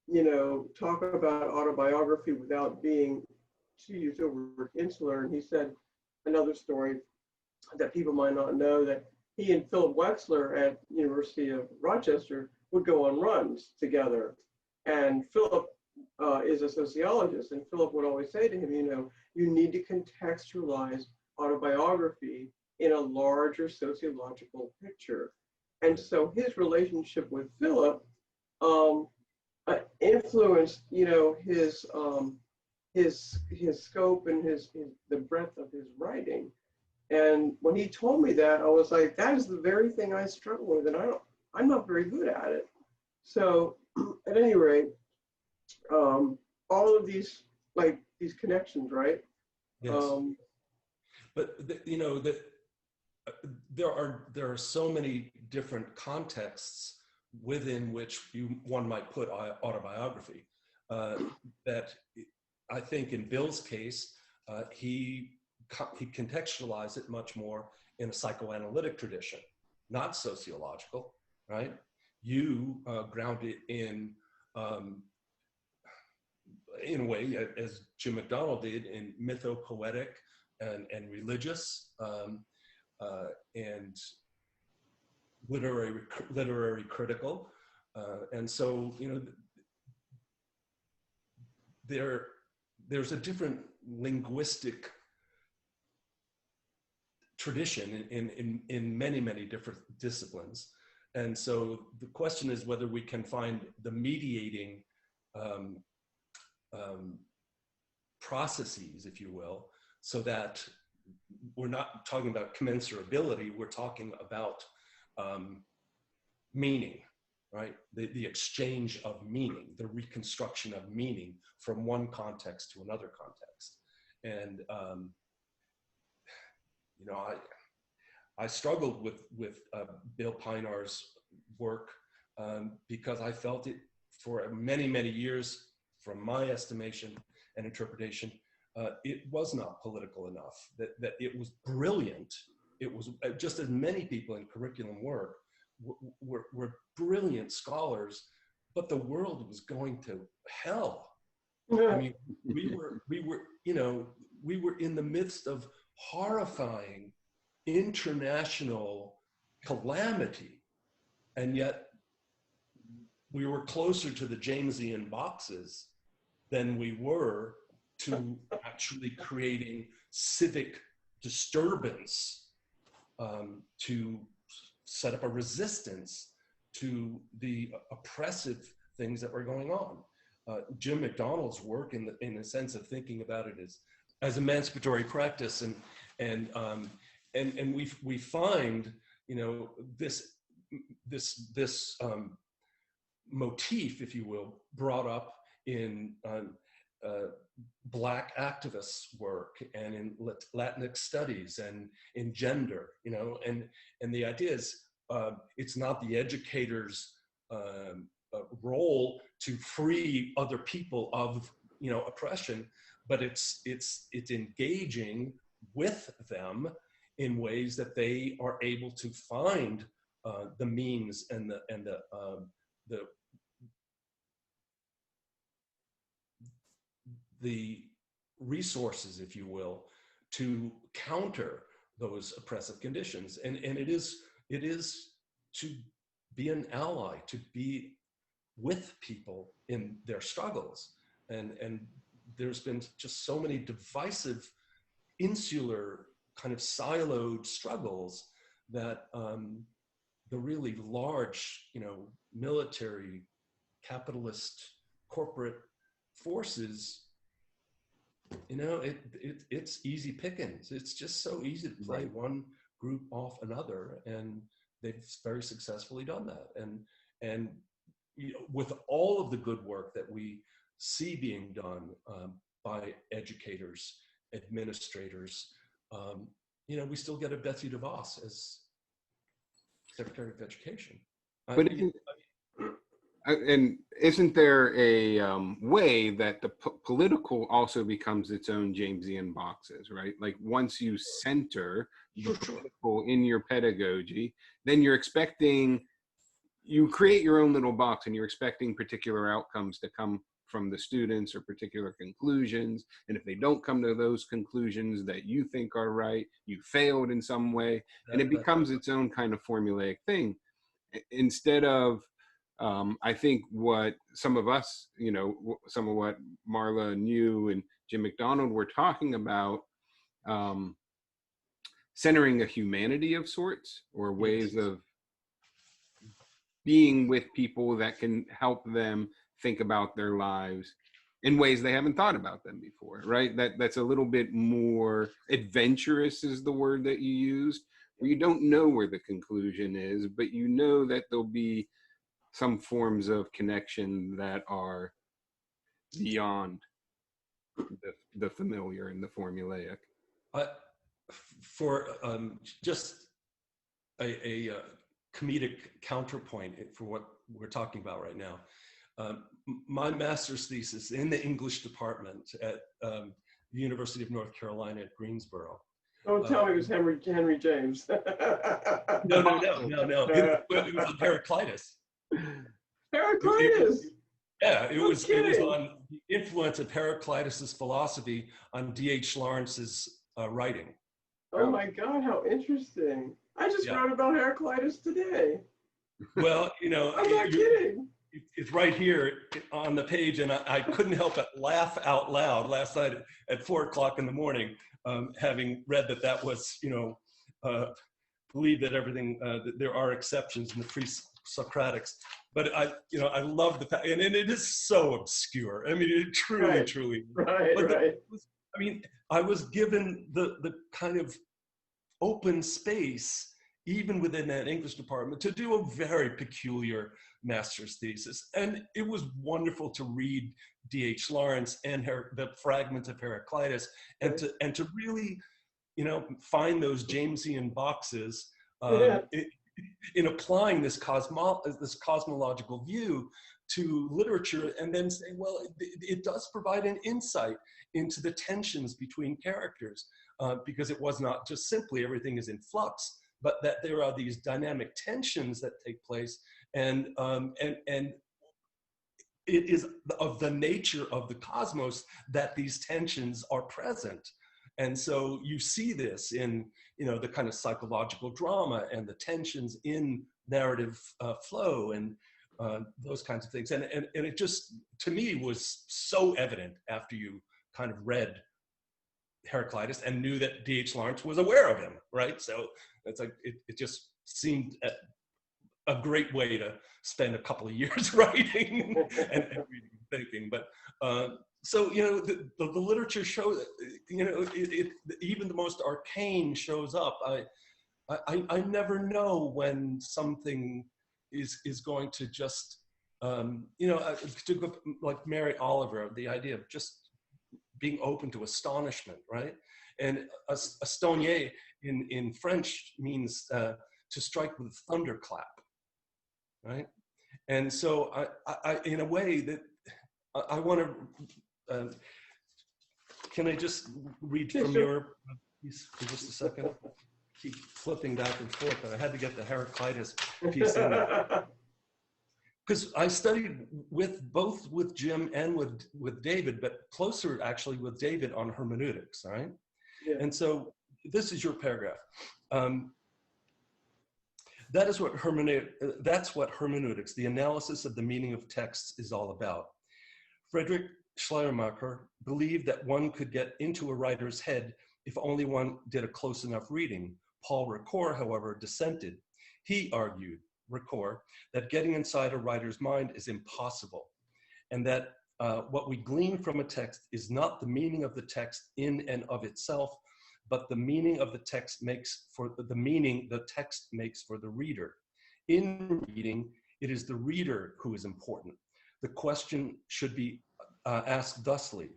S2: you know, talk about autobiography without being, to use the word, insular. And he said another story that people might not know, that he and Philip Wexler at University of Rochester would go on runs together. And Philip is a sociologist, and Philip would always say to him, you know, you need to contextualize autobiography in a larger sociological picture. And so his relationship with Philip influenced, you know, his scope and the breadth of his writing. And when he told me that, I was like, that is the very thing I struggle with, and I'm not very good at it. So at any rate, all of these, like, these connections, right?
S3: Yes. But you know, there are so many different contexts within which one might put autobiography, that I think in Bill's case, he contextualized it much more in a psychoanalytic tradition, not sociological, right? You ground it in in a way, as Jim Macdonald did, in mythopoetic and religious and literary critical. And so, there's a different linguistic tradition in many, many different disciplines. And so the question is whether we can find the mediating processes, if you will, so that we're not talking about commensurability, we're talking about meaning, right? The exchange of meaning, the reconstruction of meaning from one context to another context. And, I struggled with Bill Pinar's work because I felt it for many, many years, from my estimation and interpretation, it was not political enough, that it was brilliant. It was just as many people in curriculum work were brilliant scholars, but the world was going to hell. I mean, we were in the midst of horrifying international calamity, and yet we were closer to the Jamesian boxes than we were to actually creating civic disturbance, to set up a resistance to the oppressive things that were going on. Jim Macdonald's work, in the sense of thinking about it as emancipatory practice, and we find, this motif, if you will, brought up in Black activists' work and in Latinx studies and in gender, and the idea is it's not the educator's role to free other people of oppression, but it's engaging with them in ways that they are able to find the means and the resources, if you will, to counter those oppressive conditions. And it is to be an ally, to be with people in their struggles. And there's been just so many divisive, insular, kind of siloed struggles that the really large, military, capitalist, corporate forces, it's easy pickings. It's just so easy to play one group off another, and they've very successfully done that. And with all of the good work that we see being done by educators, administrators, we still get a Betsy DeVos as Secretary of Education.
S1: But and isn't there a way that the political also becomes its own Jamesian boxes, right? Like once you center the political in your pedagogy, then you create your own little box, and you're expecting particular outcomes to come from the students or particular conclusions. And if they don't come to those conclusions that you think are right, you failed in some way, and it becomes its own kind of formulaic thing. Instead of, I think what some of us, some of what Marla and you and Jim Macdonald were talking about, centering a humanity of sorts, or ways of being with people that can help them think about their lives in ways they haven't thought about them before, right? That's a little bit more adventurous is the word that you used, where you don't know where the conclusion is, but you know that there'll be some forms of connection that are beyond the familiar and the formulaic.
S3: For just a comedic counterpoint for what we're talking about right now, my master's thesis in the English department at the University of North Carolina at Greensboro.
S2: Don't tell me it was Henry James.
S3: No. It was Heraclitus.
S2: Heraclitus.
S3: Yeah, it
S2: No
S3: was
S2: kidding.
S3: on the influence of Heraclitus's philosophy on D.H. Lawrence's writing.
S2: Oh my God, how interesting. I just
S3: Yeah.
S2: wrote about Heraclitus today.
S3: Well, you know,
S2: I'm not kidding.
S3: it's right here on the page, and I couldn't help but laugh out loud last night at 4 o'clock in the morning, having read that was, you know, believe that everything, that there are exceptions in the pre-Socratics. But I love the fact, and it is so obscure. I mean, it truly,
S2: Right.
S3: truly.
S2: Right,
S3: But
S2: right.
S3: I mean, I was given the kind of open space, even within that English department, to do a very peculiar master's thesis. And it was wonderful to read D.H. Lawrence and the fragments of Heraclitus, and to really, you know, find those Jamesian boxes
S2: Yeah.
S3: in applying this cosmological view to literature, and then say, well, it does provide an insight into the tensions between characters, because it was not just simply everything is in flux, but that there are these dynamic tensions that take place, and it is of the nature of the cosmos that these tensions are present. And so you see this in, you know, the kind of psychological drama and the tensions in narrative flow and those kinds of things. And it just, to me, was so evident after you kind of read Heraclitus and knew that D.H. Lawrence was aware of him, right? So it's like, it just seemed a great way to spend a couple of years writing and reading and thinking. But so, you know, the literature shows, you know, even the most arcane shows up. I never know when something is going to just, you know, to go, like Mary Oliver, the idea of just being open to astonishment, right? And astonner in French means to strike with a thunderclap, right? And so I in a way that I want to, can I just read from your piece for just a second? Keep flipping back and forth, but I had to get the Heraclitus piece in there. Because I studied both with Jim and with David, but closer actually with David on hermeneutics, all right?
S2: Yeah.
S3: And so this is your paragraph. That's what hermeneutics, the analysis of the meaning of texts, is all about. Friedrich Schleiermacher believed that one could get into a writer's head if only one did a close enough reading. Paul Ricoeur, however, dissented. He argued, Ricoeur, that getting inside a writer's mind is impossible, and that what we glean from a text is not the meaning of the text in and of itself, but the meaning of the text makes for the meaning the text makes for the reader. In reading, it is the reader who is important. The question should be asked thusly: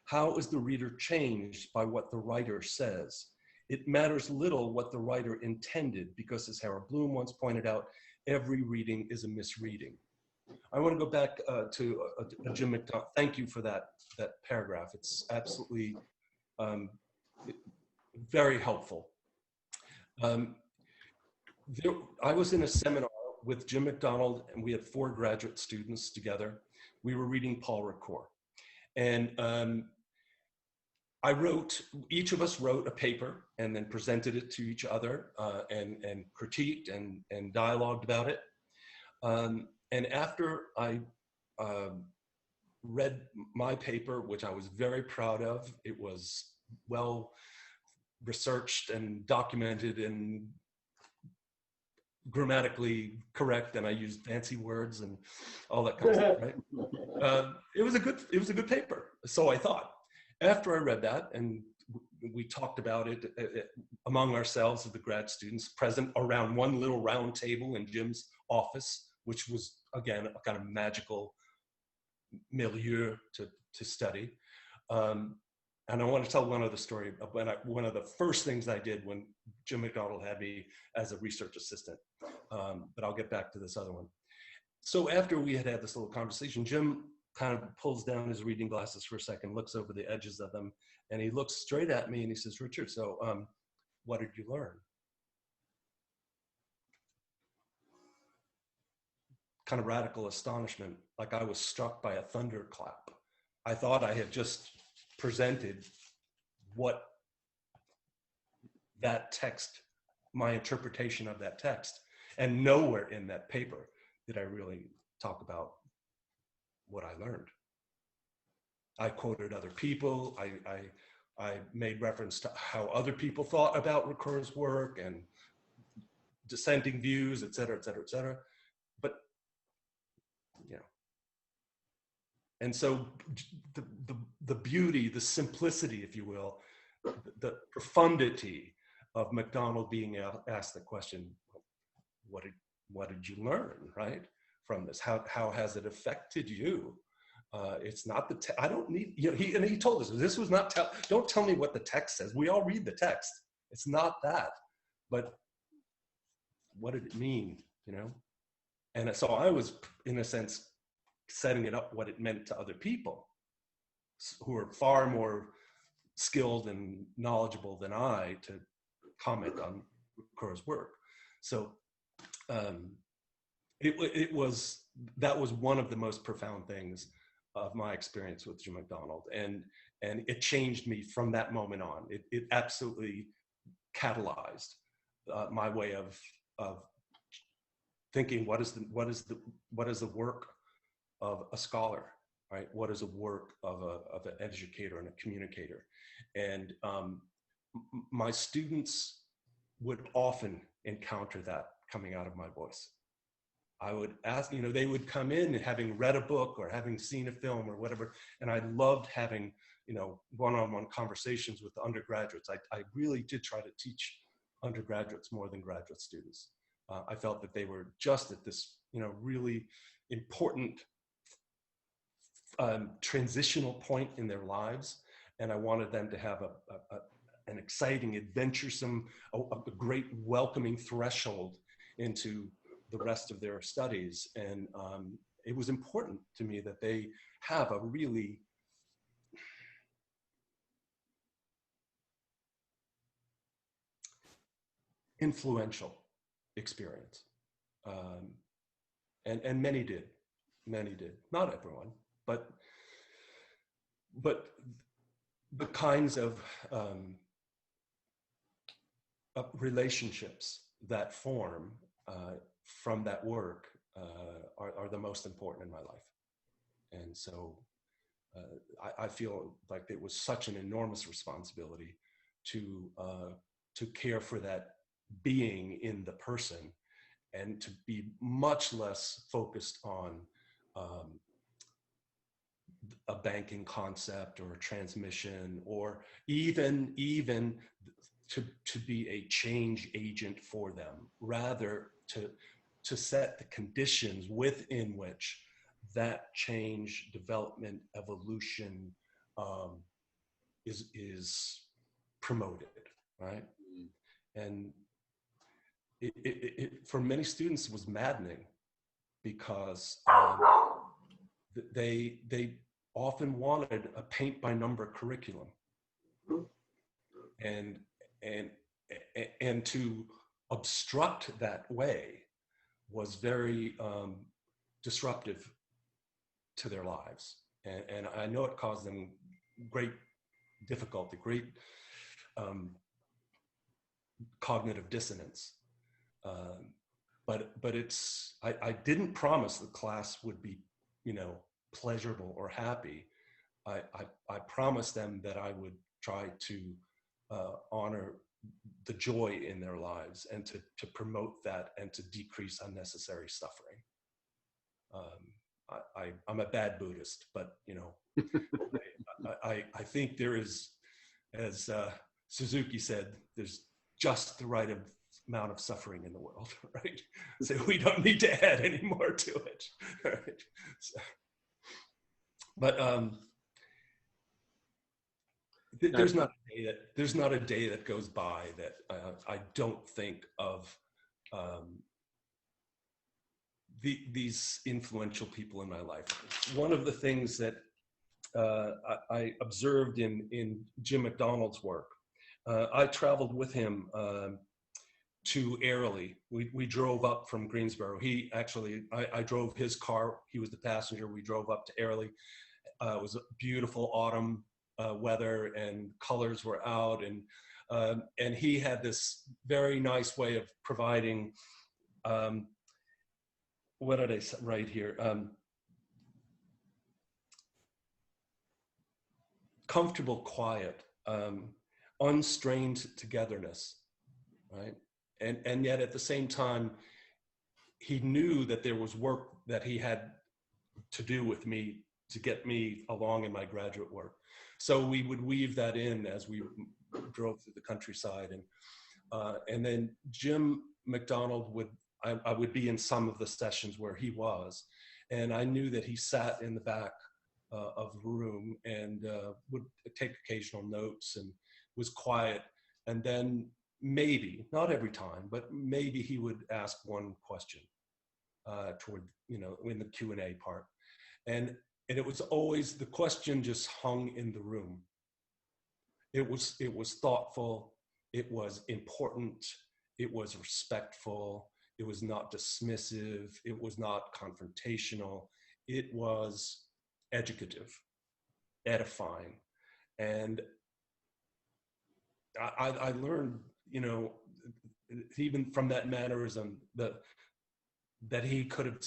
S3: how is the reader changed by what the writer says? It matters little what the writer intended, because, as Harold Bloom once pointed out, every reading is a misreading. I want to go back to Jim Macdonald. Thank you for that paragraph. It's absolutely very helpful. I was in a seminar with Jim Macdonald, and we had 4 graduate students together. We were reading Paul Ricoeur. And each of us wrote a paper and then presented it to each other and critiqued and dialogued about it. And after I read my paper, which I was very proud of, it was well researched and documented and grammatically correct, and I used fancy words and all that kind of stuff, right? It was a good paper, so I thought. After I read that, and we talked about it among ourselves, of the grad students present around one little round table in Jim's office, which was, again, a kind of magical milieu to study. And I want to tell one other story of one of the first things I did when Jim Macdonald had me as a research assistant. But I'll get back to this other one. So after we had this little conversation, Jim kind of pulls down his reading glasses for a second, looks over the edges of them, and he looks straight at me and he says, Richard, so what did you learn? Kind of radical astonishment like I was struck by a thunderclap. I thought I had just presented what that text, my interpretation of that text, and nowhere in that paper did I really talk about what I learned. I quoted other people. I made reference to how other people thought about Ricoeur's work and dissenting views, et cetera, et cetera, et cetera. But, you know, and so the beauty, the simplicity, if you will, the profundity of Macdonald being asked the question, what did you learn, right, from this? How has it affected you? It's not I don't need, you know, he told us this was not, don't tell me what the text says. We all read the text. It's not that, but what did it mean, you know? And so I was, in a sense, setting it up what it meant to other people who are far more skilled and knowledgeable than I to comment on Ricoeur's work. So that was one of the most profound things of my experience with Jim Macdonald, and it changed me from that moment on. It absolutely catalyzed my way of thinking. What is the work of a scholar, right? What is a work of an educator and a communicator? And my students would often encounter that coming out of my voice. I would ask, you know, they would come in having read a book or having seen a film or whatever, and I loved having, you know, one-on-one conversations with the undergraduates. I really did try to teach undergraduates more than graduate students. I felt that they were just at this, you know, really important transitional point in their lives, and I wanted them to have an exciting, adventuresome, a great welcoming threshold into the rest of their studies. And it was important to me that they have a really influential experience. And many did, not everyone, but the kinds of relationships that form from that work are the most important in my life. And so I feel like it was such an enormous responsibility to care for that being in the person, and to be much less focused on a banking concept or a transmission, or even to be a change agent for them, rather to set the conditions within which that change, development, evolution is promoted, right? And it for many students was maddening, because they often wanted a paint by number curriculum, and to obstruct that way was very disruptive to their lives, and I know it caused them great difficulty, great cognitive dissonance. But it's, I didn't promise the class would be, you know, pleasurable or happy. I promised them that I would try to honor the joy in their lives, and to promote that, and to decrease unnecessary suffering. I'm a bad Buddhist, but, you know, I think there is, as Suzuki said, there's just the right amount of suffering in the world, right? So we don't need to add any more to it, right? So, but there's not a day that goes by that I don't think of these influential people in my life. One of the things that I observed in Jim Macdonald's work, I traveled with him to Airlie. We drove up from Greensboro. He actually, I drove his car. He was the passenger. We drove up to Airlie. It was a beautiful autumn weather, and colors were out, and he had this very nice way of providing, what did I write here? Comfortable quiet, unstrained togetherness, right? And yet at the same time, he knew that there was work that he had to do with me to get me along in my graduate work. So we would weave that in as we drove through the countryside. And then Jim Macdonald I would be in some of the sessions where he was, and I knew that he sat in the back of the room and would take occasional notes and was quiet. And then maybe, not every time, but maybe he would ask one question toward, in the Q&A part. And it was always, the question just hung in the room. It was thoughtful, it was important, it was respectful, it was not dismissive, it was not confrontational, it was educative, edifying. And I learned, even from that mannerism, that he could have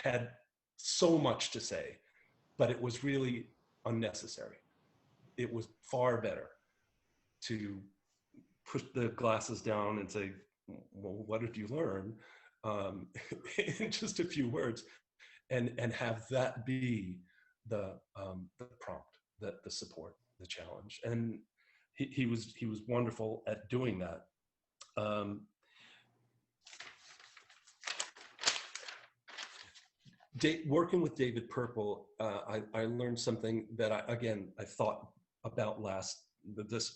S3: had so much to say, but it was really unnecessary. It was far better to push the glasses down and say, well, what did you learn? In just a few words, and have that be the prompt, the support, the challenge. And he was wonderful at doing that. Working with David Purple, I learned something that I thought about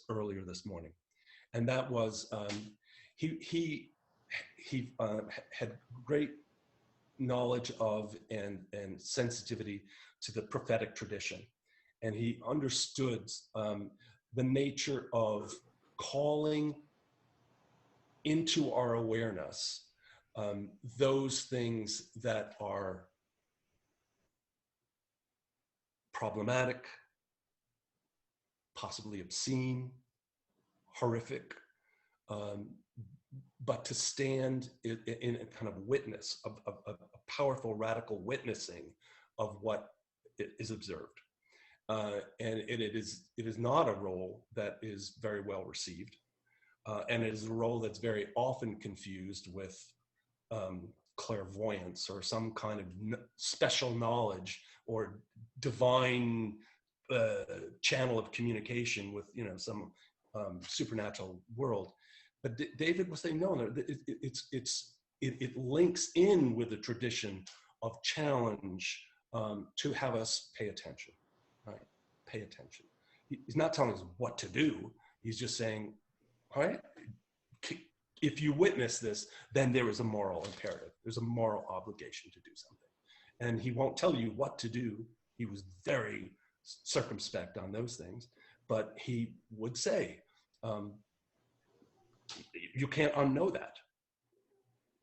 S3: earlier this morning, and that was he had great knowledge of and sensitivity to the prophetic tradition, and he understood the nature of calling into our awareness those things that are problematic, possibly obscene, horrific, but to stand in a kind of witness, of a powerful, radical witnessing of what is observed. And it is not a role that is very well received. And it is a role that's very often confused with clairvoyance or some kind of special knowledge or divine channel of communication with some supernatural world. But David was saying, no, it links in with the tradition of challenge to have us pay attention, right? Pay attention. He's not telling us what to do. He's just saying, all right, if you witness this, then there is a moral imperative. There's a moral obligation to do something. And he won't tell you what to do. He was very circumspect on those things, but he would say, you can't unknow that,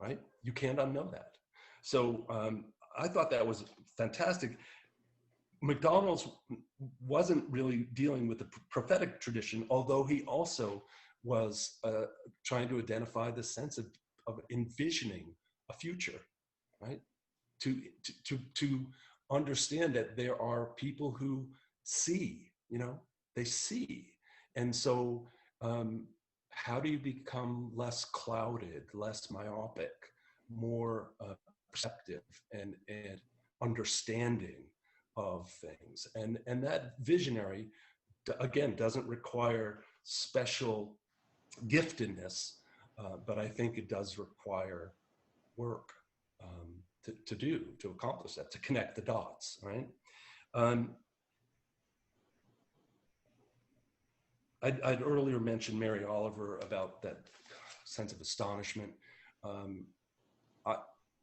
S3: right? You can't unknow that. So I thought that was fantastic. Macdonald's wasn't really dealing with the prophetic tradition, although he also was trying to identify the sense of envisioning a future, right? To understand that there are people who see, they see. And so how do you become less clouded, less myopic, more perceptive and understanding of things? And that visionary, again, doesn't require special giftedness, but I think it does require work to accomplish that, to connect the dots, right? I'd earlier mentioned Mary Oliver about that sense of astonishment.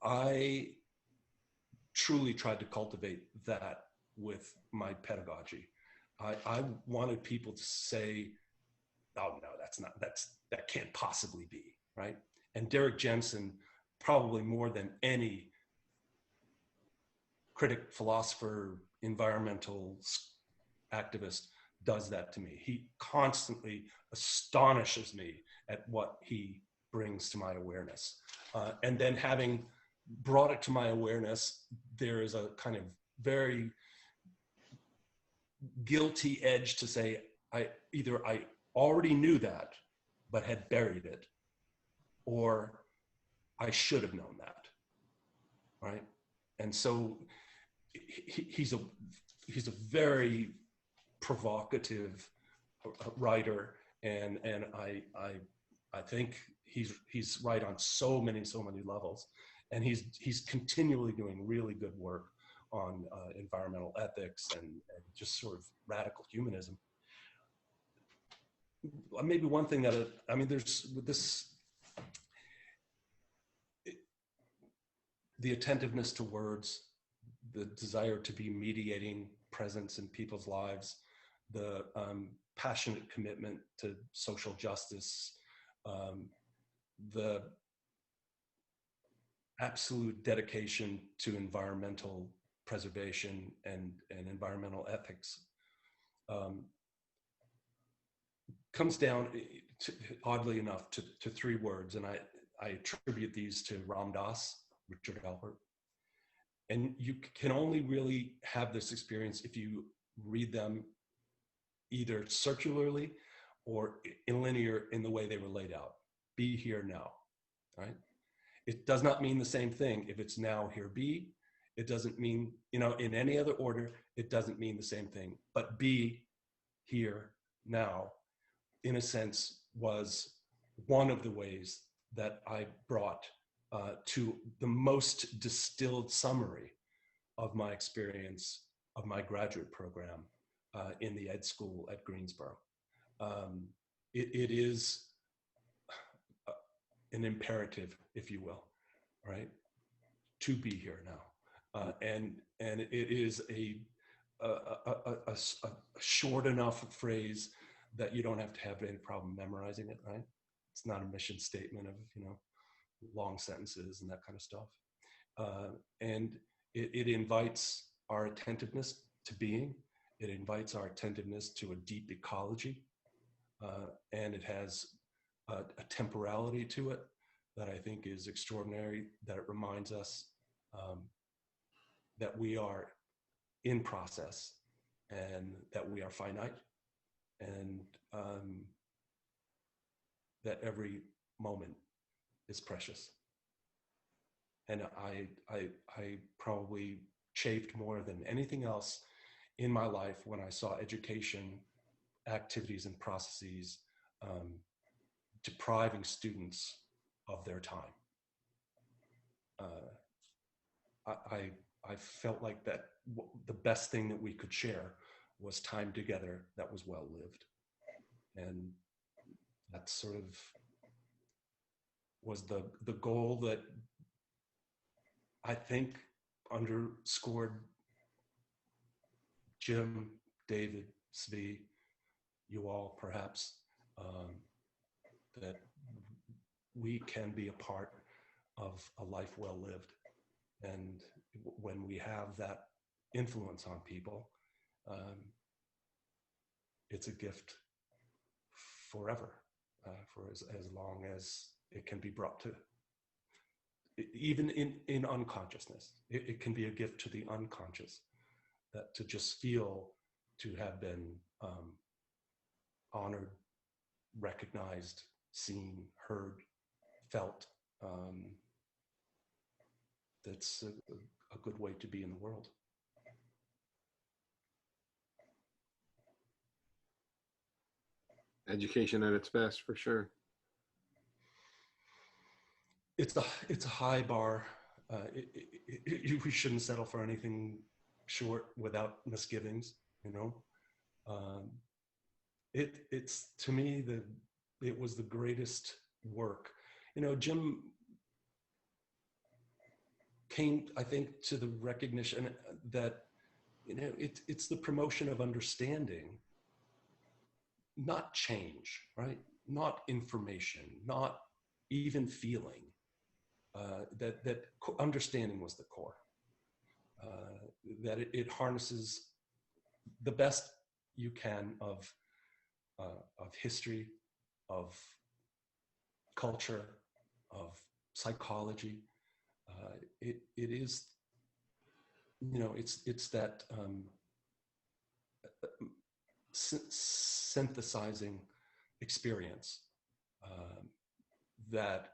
S3: I truly tried to cultivate that with my pedagogy. I wanted people to say, oh no, that can't possibly be, right? And Derek Jensen, probably more than any critic, philosopher, environmental activist, does that to me. He constantly astonishes me at what he brings to my awareness. And then having brought it to my awareness, there is a kind of very guilty edge to say, I already knew that, but had buried it, or I should have known that, right? And so he's a very provocative writer, and I think he's right on so many levels, and he's continually doing really good work on environmental ethics and just sort of radical humanism. Maybe one thing that there's this, the attentiveness to words, the desire to be mediating presence in people's lives, the passionate commitment to social justice, the absolute dedication to environmental preservation and environmental ethics, comes down, oddly enough, to three words, and I attribute these to Ram Dass, Richard Alpert. And you can only really have this experience if you read them either circularly or in linear in the way they were laid out. Be here now, right? It does not mean the same thing if it's now, here, be. It doesn't mean, in any other order, it doesn't mean the same thing. But be here now, in a sense, was one of the ways that I brought to the most distilled summary of my experience of my graduate program in the ed school at Greensboro. It is an imperative, if you will, right, to be here now, and it is a short enough phrase that you don't have to have any problem memorizing it, right? It's not a mission statement of long sentences and that kind of stuff, and it invites our attentiveness to being. It invites our attentiveness to a deep ecology, and it has a temporality to it that I think is extraordinary, that it reminds us that we are in process and that we are finite, and that every moment is precious. And I probably chafed more than anything else in my life when I saw education activities and processes depriving students of their time. I felt like that the best thing that we could share was time together that was well lived. And that sort of was the goal that I think underscored Jim, David, Svi, you all perhaps, that we can be a part of a life well lived. And when we have that influence on people, it's a gift forever, for as long as it can be brought to, even in unconsciousness. It can be a gift to the unconscious, that to just feel to have been honored, recognized, seen, heard, felt. That's a good way to be in the world.
S1: Education at its best, for sure.
S3: It's a high bar. We shouldn't settle for anything short without misgivings, It's to me, it was the greatest work. Jim came, I think, to the recognition that it's the promotion of understanding, not change, right? Not information, not even feeling, that understanding was the core. That it harnesses the best you can of history, of culture, of psychology. It is, it's that synthesizing experience that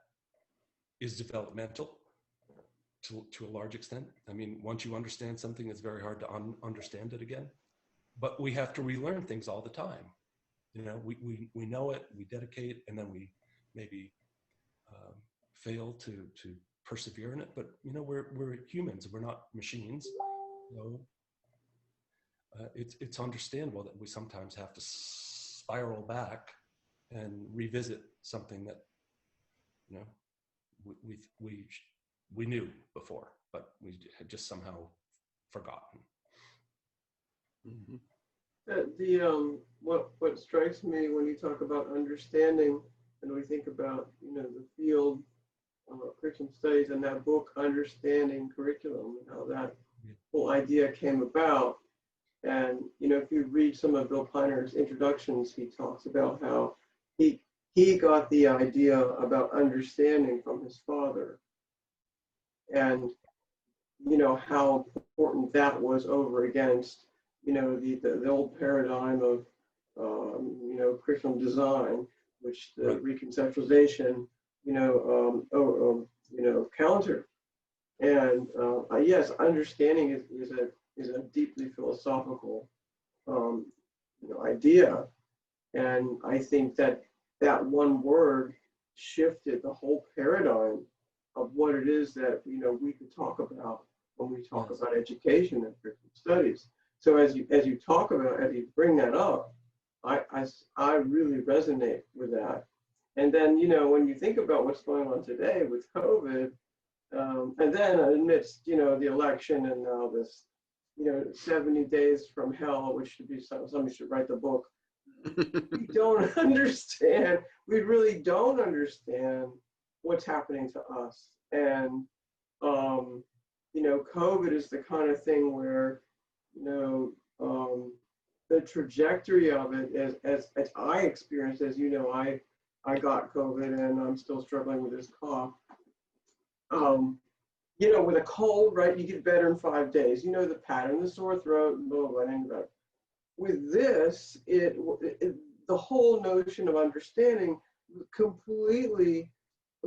S3: is developmental to a large extent. I mean, once you understand something, it's very hard to understand it again. But we have to relearn things all the time. We know it, we dedicate, and then we maybe fail to persevere in it. But we're humans, we're not machines. So it's understandable that we sometimes have to spiral back and revisit something that we knew before, but we had just somehow forgotten.
S1: Mm-hmm.
S2: What strikes me when you talk about understanding, and we think about the field of curriculum studies and that book, Understanding Curriculum, and how that whole idea came about. And if you read some of Bill Piner's introductions, he talks about how he got the idea about understanding from his father, and how important that was over against the old paradigm of curriculum design, which the reconceptualization countered. And yes, understanding is a deeply philosophical idea, and I think that one word shifted the whole paradigm of what it is that we could talk about when we talk about education and curriculum studies. So as you bring that up, I really resonate with that. And then when you think about what's going on today with COVID, and then amidst the election and now this 70 days from hell, which should be somebody should write the book. We don't understand. We really don't understand what's happening to us. And COVID is the kind of thing where the trajectory of it, as I experienced, as I got COVID and I'm still struggling with this cough. With a cold, right, you get better in 5 days. The pattern, the sore throat, blah, blah, blah. With this, the whole notion of understanding completely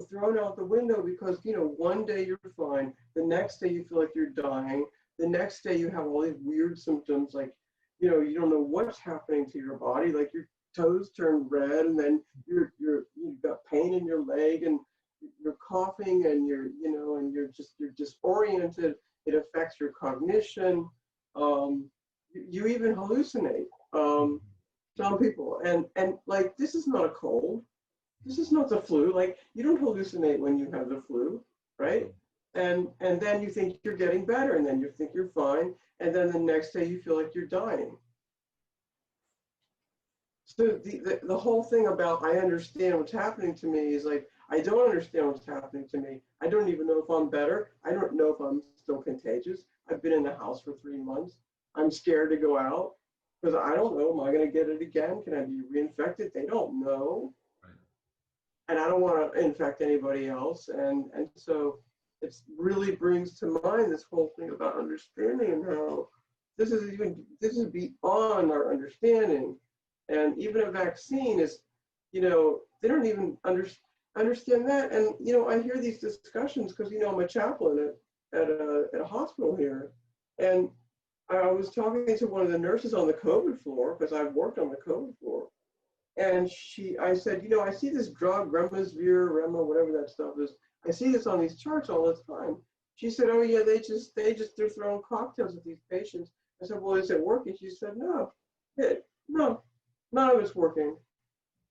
S2: thrown out the window because, one day you're fine, the next day you feel like you're dying, the next day you have all these weird symptoms, like, you don't know what's happening to your body, like your toes turn red, and then you've got pain in your leg, and you're coughing, and you're disoriented. It affects your cognition. You even hallucinate. Some people, and like, this is not a cold. This is not the flu. Like, you don't hallucinate when you have the flu, right? And then you think you're getting better, and then you think you're fine, and then the next day you feel like you're dying. So the whole thing about I understand what's happening to me is like, I don't understand what's happening to me. I don't even know if I'm better. I don't know if I'm still contagious. I've been in the house for 3 months. I'm scared to go out because I don't know, am I going to get it again? Can I be reinfected? They don't know. Right. And I don't want to infect anybody else. And so it really brings to mind this whole thing about understanding and how this is beyond our understanding. And even a vaccine is, they don't even understand that. And, I hear these discussions because, I'm a chaplain at a hospital here. And I was talking to one of the nurses on the COVID floor, because I've worked on the COVID floor. And I said, I see this drug, Remdesivir, whatever that stuff is. I see this on these charts all the time. She said, oh yeah, they're throwing cocktails at these patients. I said, well, is it working? She said, no, none of it's working.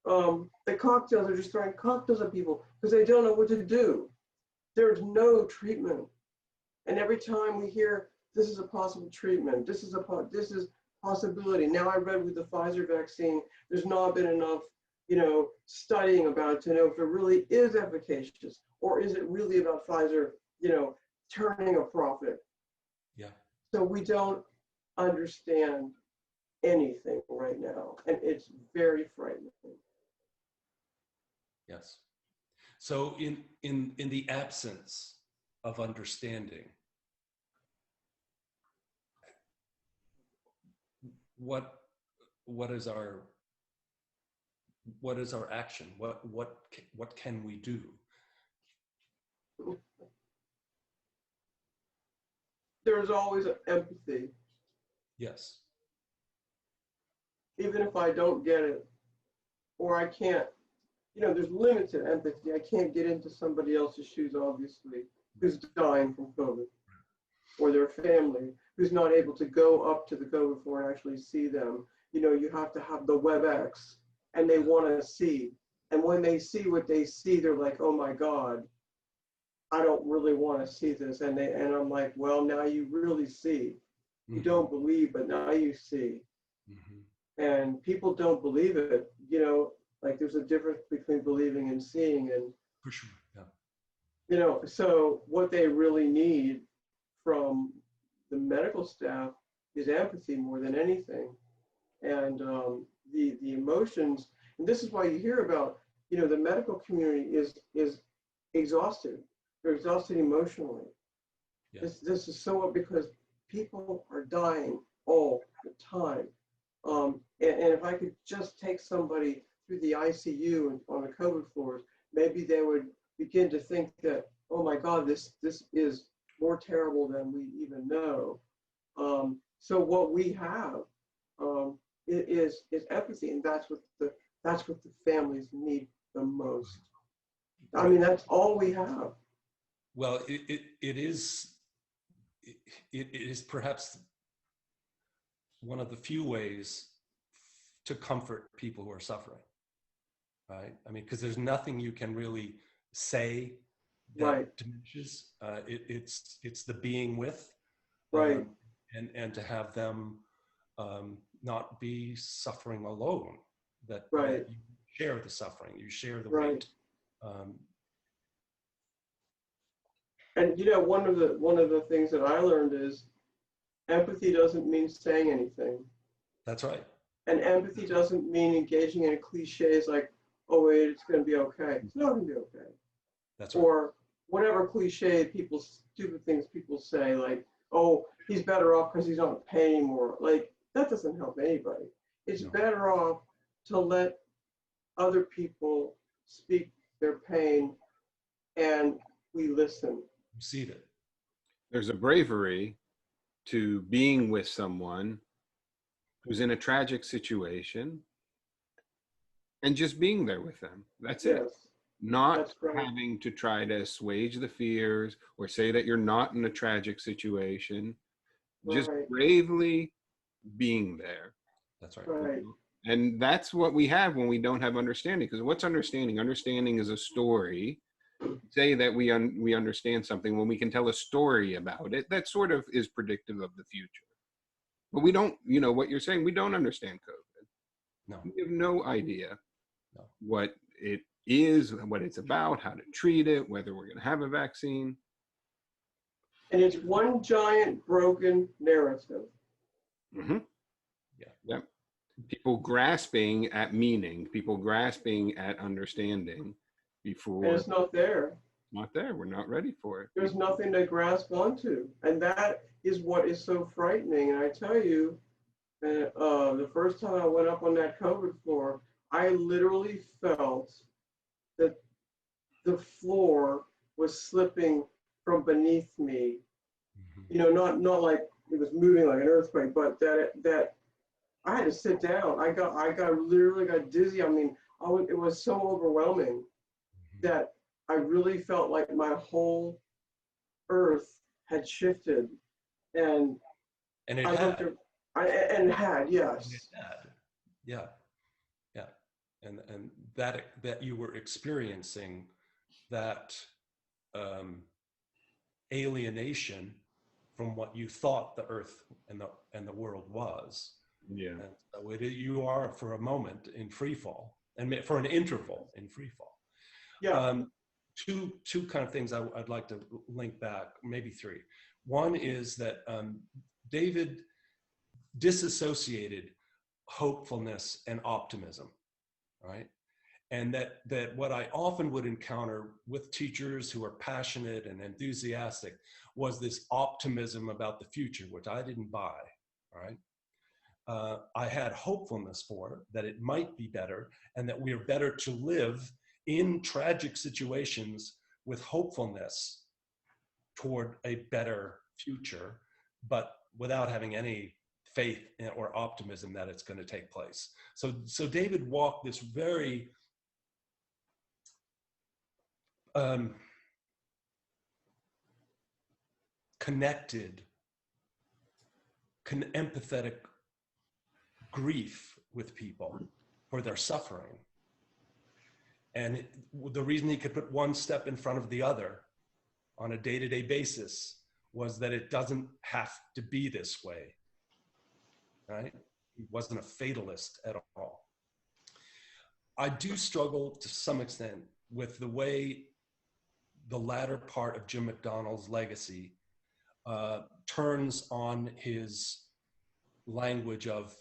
S2: The cocktails are just throwing cocktails at people because they don't know what to do. There's no treatment. And every time we hear, this is a possible treatment, this is possibility. Now I read with the Pfizer vaccine, there's not been enough studying about it to know if it really is efficacious, or is it really about Pfizer, turning a profit?
S3: Yeah.
S2: So we don't understand anything right now, and it's very frightening.
S3: Yes. So in the absence of understanding, what is our action? What can we do?
S2: There's always empathy.
S3: Yes.
S2: Even if I don't get it, or I can't, there's limited empathy. I can't get into somebody else's shoes, obviously, who's dying from COVID, or their family who's not able to go up to the COVID floor and actually see them. You have to have the WebEx, and they want to see. And when they see what they see, they're like, oh my God, I don't really want to see this. And I'm like, well, now you really see. You don't believe, but now you see. And people don't believe it. Like there's a difference between believing and seeing. And,
S3: For sure. Yeah.
S2: So what they really need from the medical staff is empathy more than anything. And the emotions, and this is why you hear about, the medical community is exhausted. They're exhausted emotionally.
S3: Yeah.
S2: This is so because people are dying all the time. And if I could just take somebody through the ICU and on the COVID floors, maybe they would begin to think that, oh my God, this is more terrible than we even know. So what we have is empathy, and that's what the families need the most. I mean, that's all we have.
S3: Well, it is perhaps one of the few ways to comfort people who are suffering, right? I mean, because there's nothing you can really say that diminishes. It's the being with,
S2: right,
S3: and to have them not be suffering alone. That you share the suffering, you share the weight.
S2: And one of the things that I learned is empathy doesn't mean saying anything.
S3: That's right.
S2: And empathy doesn't mean engaging in cliches like, oh wait, it's going to be okay. It's not going to be okay.
S3: That's right.
S2: Or whatever cliche stupid things people say, like, oh, he's better off because he's not paying anymore. Like, that doesn't help anybody. It's better off to let other people speak their pain and we listen.
S3: Receive it.
S1: There's a bravery to being with someone who's in a tragic situation and just being there with them. That's it. Not having to try to assuage the fears or say that you're not in a tragic situation. Just bravely being there.
S3: That's right.
S1: And that's what we have when we don't have understanding. Because what's understanding? Understanding is a story. Say that we understand something when we can tell a story about it. That sort of is predictive of the future. But we don't, what you're saying, we don't understand COVID.
S3: No.
S1: We have no idea what it is, what it's about, how to treat it, whether we're going to have a vaccine.
S2: And it's one giant broken narrative.
S1: Mm-hmm. Yeah. People grasping at meaning, people grasping at understanding before.
S2: And it's not there.
S1: Not there. We're not ready for it.
S2: There's nothing to grasp onto. And that is what is so frightening. And I tell you, the first time I went up on that COVID floor, I literally felt that the floor was slipping from beneath me. Not like it was moving like an earthquake, but that I had to sit down. I literally got dizzy. I mean, it was so overwhelming that I really felt like my whole earth had shifted, and
S3: it
S2: had.
S3: Yes.
S2: It
S3: had. Yeah. And that you were experiencing that alienation from what you thought the earth and the world was.
S1: Yeah.
S3: And so you are for a moment in free fall. and for an interval in free fall.
S2: Yeah.
S3: Two kind of things I'd like to link back, maybe three. One is that David disassociated hopefulness and optimism, right? And that what I often would encounter with teachers who are passionate and enthusiastic was this optimism about the future, which I didn't buy, right? I had hopefulness for that it might be better and that we are better to live in tragic situations with hopefulness toward a better future, but without having any faith or optimism that it's going to take place. So David walked this very connected, empathetic grief with people for their suffering. And the reason he could put one step in front of the other on a day-to-day basis was that it doesn't have to be this way, right? He wasn't a fatalist at all. I do struggle to some extent with the way the latter part of Jim Macdonald's legacy turns on his language of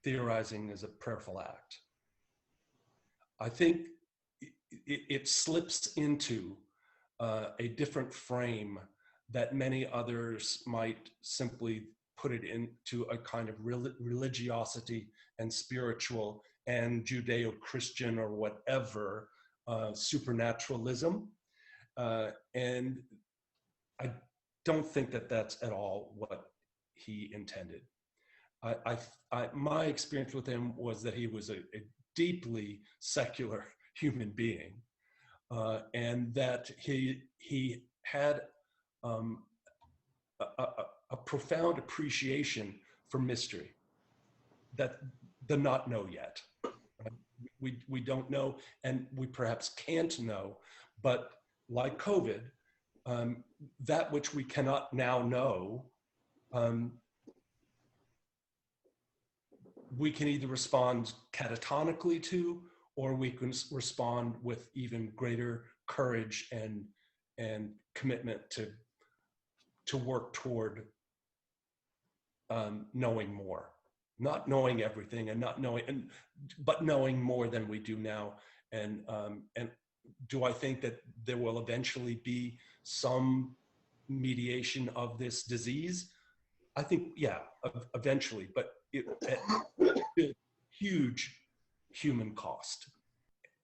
S3: theorizing as a prayerful act. I think it slips into a different frame that many others might simply put it into a kind of religiosity and spiritual and Judeo-Christian or whatever supernaturalism. And I don't think that that's at all what he intended. My experience with him was that he was a deeply secular human being, and that he had a profound appreciation for mystery, that the not know yet. Right? We don't know, and we perhaps can't know, but like COVID, that which we cannot now know, we can either respond catatonically to, or we can respond with even greater courage and commitment to work toward knowing more, not knowing everything and not knowing, but knowing more than we do now. And do I think that there will eventually be some mediation of this disease? I think, yeah, eventually, but at huge human cost.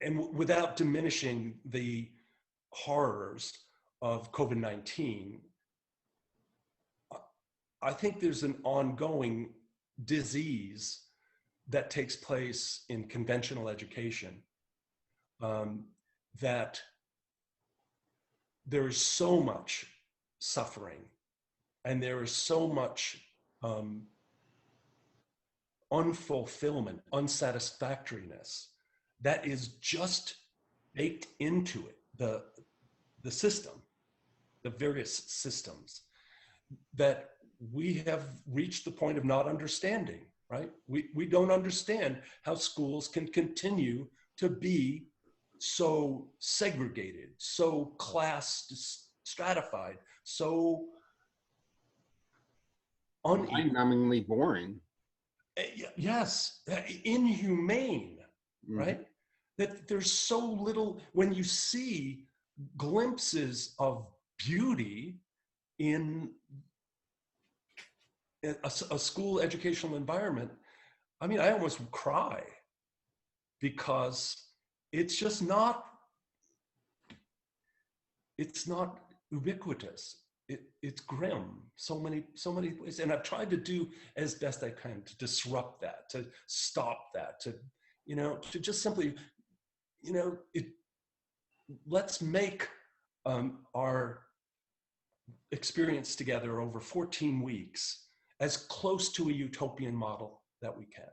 S3: And without diminishing the horrors of COVID-19, I think there's an ongoing disease that takes place in conventional education, that there is so much suffering and there is so much unfulfillment, unsatisfactoriness that is just baked into it, the system, the various systems, that we have reached the point of not understanding, right? We don't understand how schools can continue to be so segregated, so class stratified, so
S1: mind-numbingly boring.
S3: Yes, inhumane, right? That there's so little, when you see glimpses of beauty in a school educational environment, I mean, I almost cry, because it's just not, it's not ubiquitous. It's grim, so many ways. And I've tried to do as best I can to disrupt that, to stop that, to just simply, let's make our experience together over 14 weeks as close to a utopian model that we can.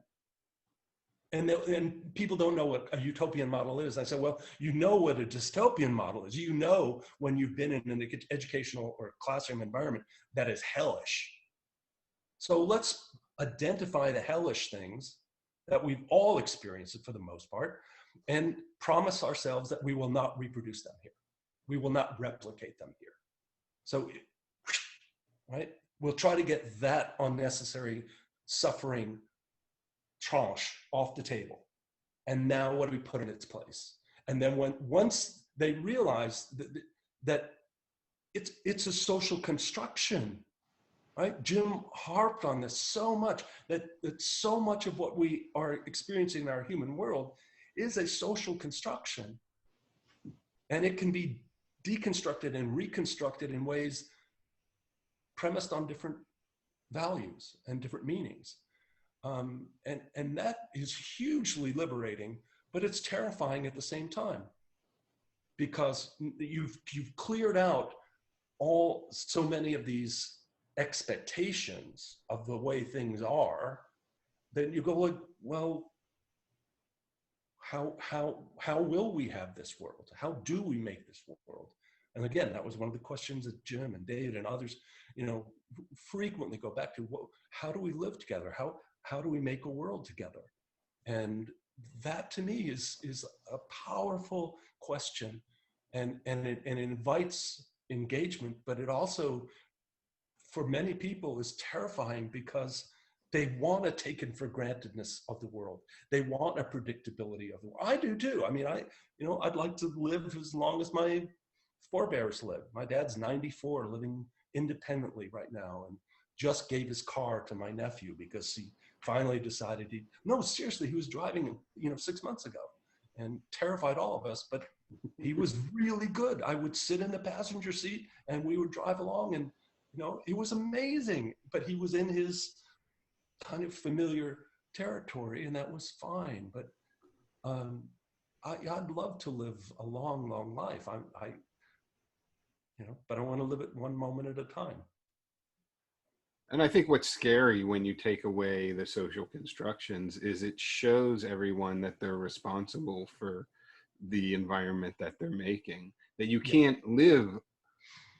S3: And people don't know what a utopian model is. I said, well, you know what a dystopian model is. You know, when you've been in an educational or classroom environment that is hellish. So let's identify the hellish things that we've all experienced for the most part, and promise ourselves that we will not reproduce them here. We will not replicate them here. So, right, we'll try to get that unnecessary suffering tranche off the table. And now what do we put in its place? And then once they realize that it's a social construction, right? Jim harped on this so much, that so much of what we are experiencing in our human world is a social construction. And it can be deconstructed and reconstructed in ways premised on different values and different meanings. And that is hugely liberating, but it's terrifying at the same time, because you've cleared out so many of these expectations of the way things are. Then you go like, well, how will we have this world? How do we make this world? And again, that was one of the questions that Jim and David and others, frequently go back to. How do we live together? How do we make a world together? And that to me is a powerful question, and it invites engagement, but it also, for many people, is terrifying, because they want a taken for grantedness of the world. They want a predictability of the world. I do too. I mean, I'd like to live as long as my forebears lived. My dad's 94, living independently right now, and just gave his car to my nephew because he finally decided no, seriously, he was driving, 6 months ago, and terrified all of us, but he was really good. I would sit in the passenger seat and we would drive along, and, it was amazing, but he was in his kind of familiar territory, and that was fine. But I'd love to live a long, long life. But I want to live it one moment at a time.
S1: And I think what's scary when you take away the social constructions is it shows everyone that they're responsible for the environment that they're making, that you can't live,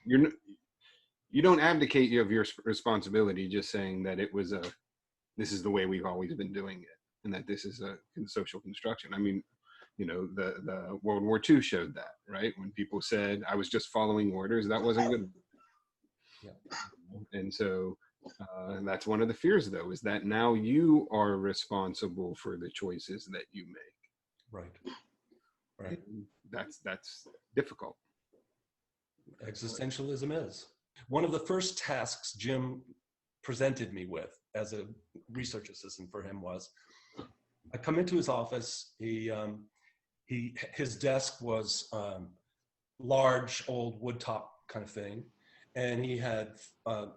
S1: you don't abdicate of your responsibility just saying that this is the way we've always been doing it, and that this is a social construction. I mean, the World War II showed that, right? When people said, I was just following orders, that wasn't good. Yeah. And so that's one of the fears, though, is that now you are responsible for the choices that you make.
S3: Right.
S1: And that's difficult.
S3: Existentialism is. One of the first tasks Jim presented me with as a research assistant for him was, I come into his office. His desk was large, old woodtop kind of thing, and he had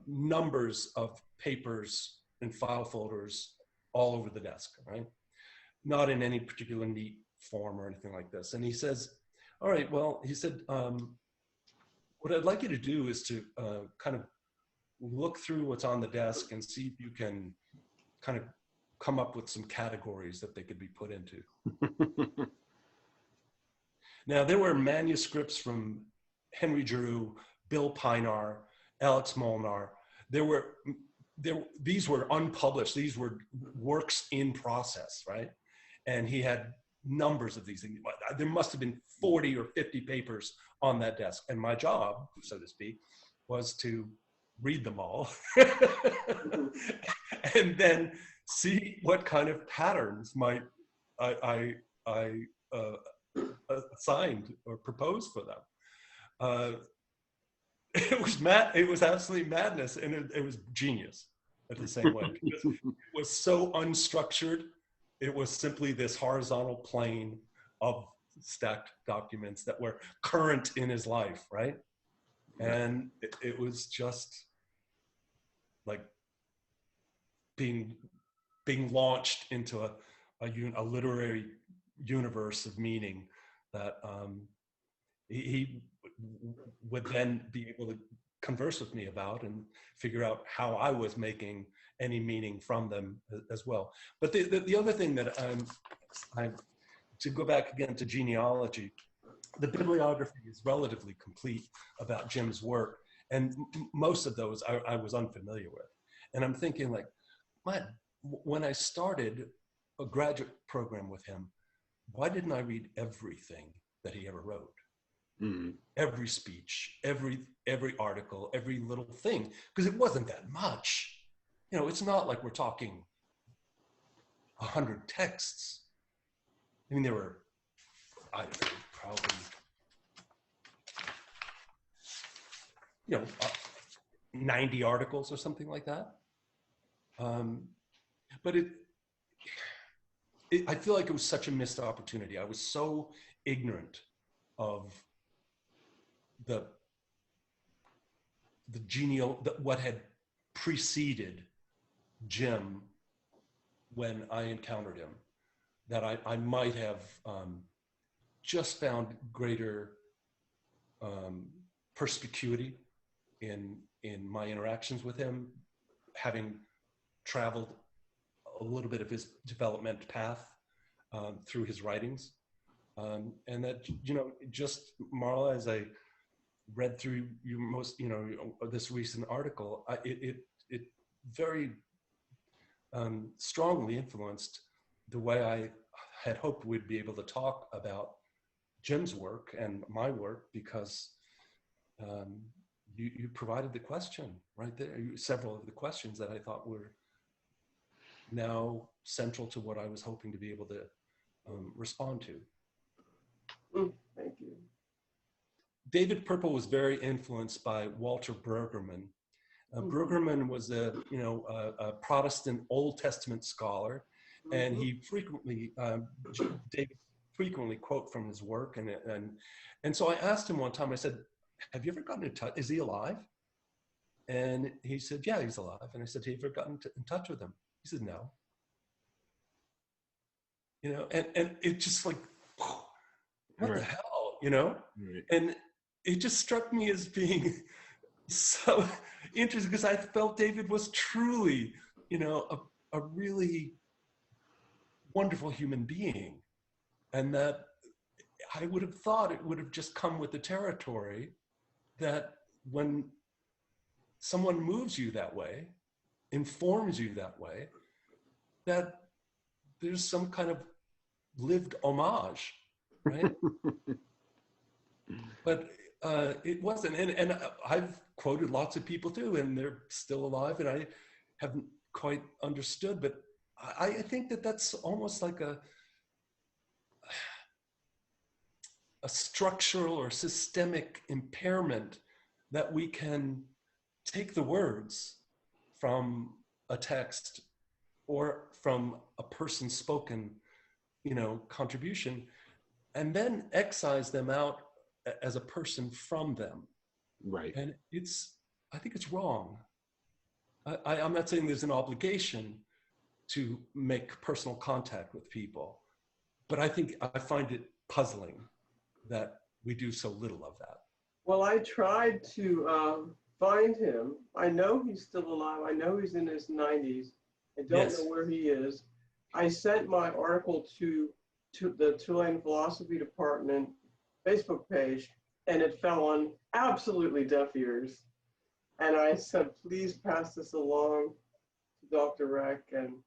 S3: numbers of papers and file folders all over the desk, right? Not in any particular neat form or anything like this. And he says, all right, well, he said, what I'd like you to do is to kind of look through what's on the desk and see if you can kind of come up with some categories that they could be put into. Now, there were manuscripts from Henry Giroux, Bill Pinar, Alex Molnar. These were unpublished. These were works in process, right? And he had numbers of these things. There must have been 40 or 50 papers on that desk. And my job, so to speak, was to read them all and then see what kind of patterns might I assigned or proposed for them. It was absolutely madness, and it was genius at the same way, because it was so unstructured. It was simply this horizontal plane of stacked documents that were current in his life, right? And it was just like being launched into a literary universe of meaning that he would then be able to converse with me about and figure out how I was making any meaning from them as well. But the other thing that to go back again to genealogy, the bibliography is relatively complete about Jim's work, and most of those I was unfamiliar with. And I'm thinking, like, when I started a graduate program with him, why didn't I read everything that he ever wrote?
S1: Mm.
S3: Every speech, every article, every little thing, because it wasn't that much. You know, it's not like we're talking 100 texts. I mean, there were, I don't know, probably, you know, 90 articles or something like that. But I feel like it was such a missed opportunity. I was so ignorant of what had preceded Jim when I encountered him, that I might have just found greater perspicuity in my interactions with him, having traveled a little bit of his development path through his writings. And that, you know, just Marla, as I read through this recent article, it very strongly influenced the way I had hoped we'd be able to talk about Jim's work and my work, because you provided the question right there, several of the questions that I thought were now central to what I was hoping to be able to respond to.
S2: Thank you.
S3: David Purple was very influenced by Walter Brueggemann. Brueggemann was a Protestant Old Testament scholar, and he frequently, David frequently quote from his work, and so I asked him one time. I said, "Have you ever gotten in touch? Is he alive?" And he said, "Yeah, he's alive." And I said, "Have you ever gotten in touch with him?" He said, "No." You know, and it just like, what the hell, you know? Right. And it just struck me as being so interesting, because I felt David was truly, you know, a really wonderful human being, and that I would have thought it would have just come with the territory that when someone moves you that way, informs you that way, that there's some kind of lived homage, right? But it wasn't, and I've quoted lots of people too, and they're still alive, and I haven't quite understood, but I think that that's almost like a structural or systemic impairment, that we can take the words from a text or from a person's spoken, you know, contribution, and then excise them out as a person from them.
S1: Right.
S3: And I think it's wrong. I'm not saying there's an obligation to make personal contact with people, but I find it puzzling that we do so little of that.
S2: Well, I tried to find him. I know he's still alive. I know he's in his 90s. I don't know where he is. I sent my article to the Tulane Philosophy Department Facebook page, and it fell on absolutely deaf ears. And I said, please pass this along to Dr. Reck. And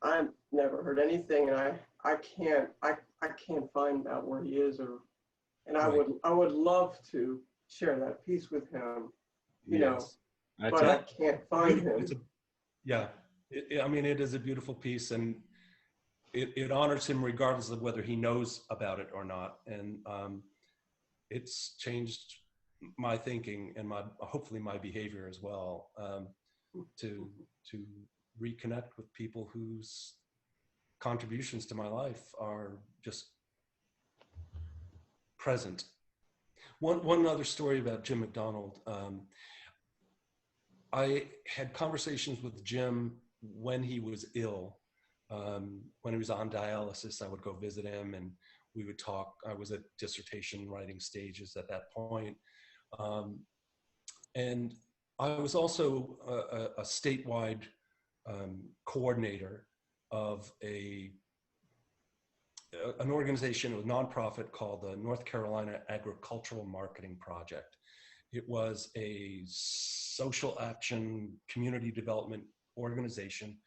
S2: I've never heard anything, and I can't find out where he is, and I would love to share that piece with him, you know, but I can't find him.
S3: I mean, it is a beautiful piece, and it honors him regardless of whether he knows about it or not. And it's changed my thinking and hopefully my behavior as well, to reconnect with people whose contributions to my life are just present. One other story about Jim Macdonald. I had conversations with Jim when he was ill. When he was on dialysis, I would go visit him and we would talk. I was at dissertation writing stages at that point. And I was also a statewide coordinator of an organization, a nonprofit called the North Carolina Agricultural Marketing Project. It was a social action, community development organization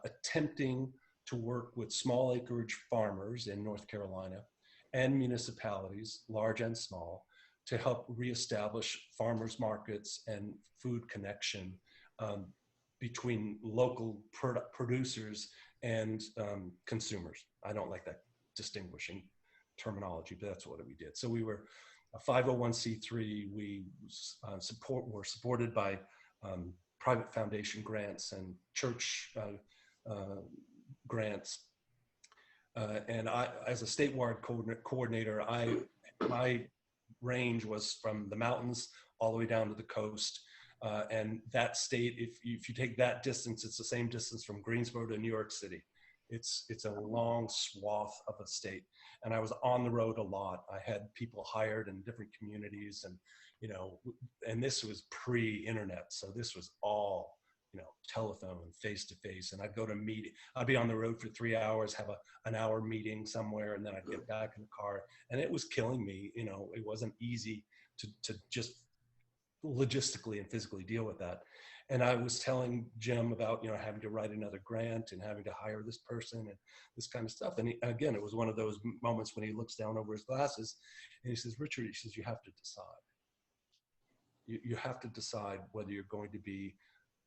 S3: attempting to work with small acreage farmers in North Carolina and municipalities, large and small, to help reestablish farmers markets and food connection between local producers and consumers. I don't like that distinguishing terminology, but that's what we did. So we were a 501c3. We were supported by private foundation grants and church grants. And I, as a statewide coordinator, my range was from the mountains all the way down to the coast. And that state, if you take that distance, it's the same distance from Greensboro to New York City. It's a long swath of a state. And I was on the road a lot. I had people hired in different communities, and, you know, and this was pre-internet. So this was all, you know, telephone, face-to-face. And I'd go to meet, I'd be on the road for 3 hours, have an hour meeting somewhere, and then I'd get back in the car. And it was killing me. You know, it wasn't easy to just logistically and physically deal with that. And I was telling Jim about, you know, having to write another grant and having to hire this person and this kind of stuff. And again, it was one of those moments when he looks down over his glasses and he says, Richard, he says, you have to decide. You have to decide whether you're going to be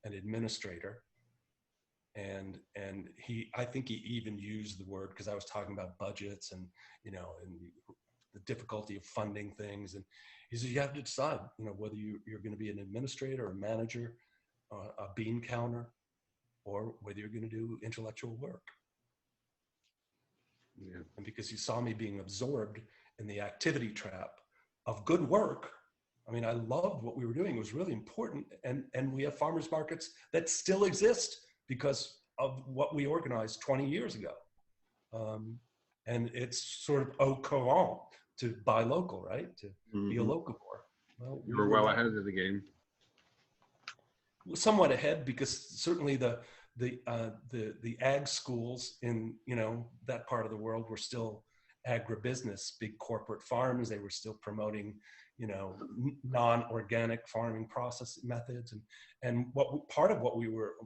S3: an administrator. And I think he even used the word, because I was talking about budgets and, you know, and the difficulty of funding things. And he says, you have to decide, you know, whether you're going to be an administrator, a manager, a bean counter, or whether you're going to do intellectual work. Yeah. And because he saw me being absorbed in the activity trap of good work, I mean, I loved what we were doing. It was really important. And we have farmers markets that still exist because of what we organized 20 years ago. And it's sort of au courant to buy local, right? To be a locavore. Well,
S1: you were well ahead of the game.
S3: Somewhat ahead, because certainly the ag schools in, you know, that part of the world were still agribusiness, big corporate farms. They were still promoting, you know, non-organic farming process methods. And part of what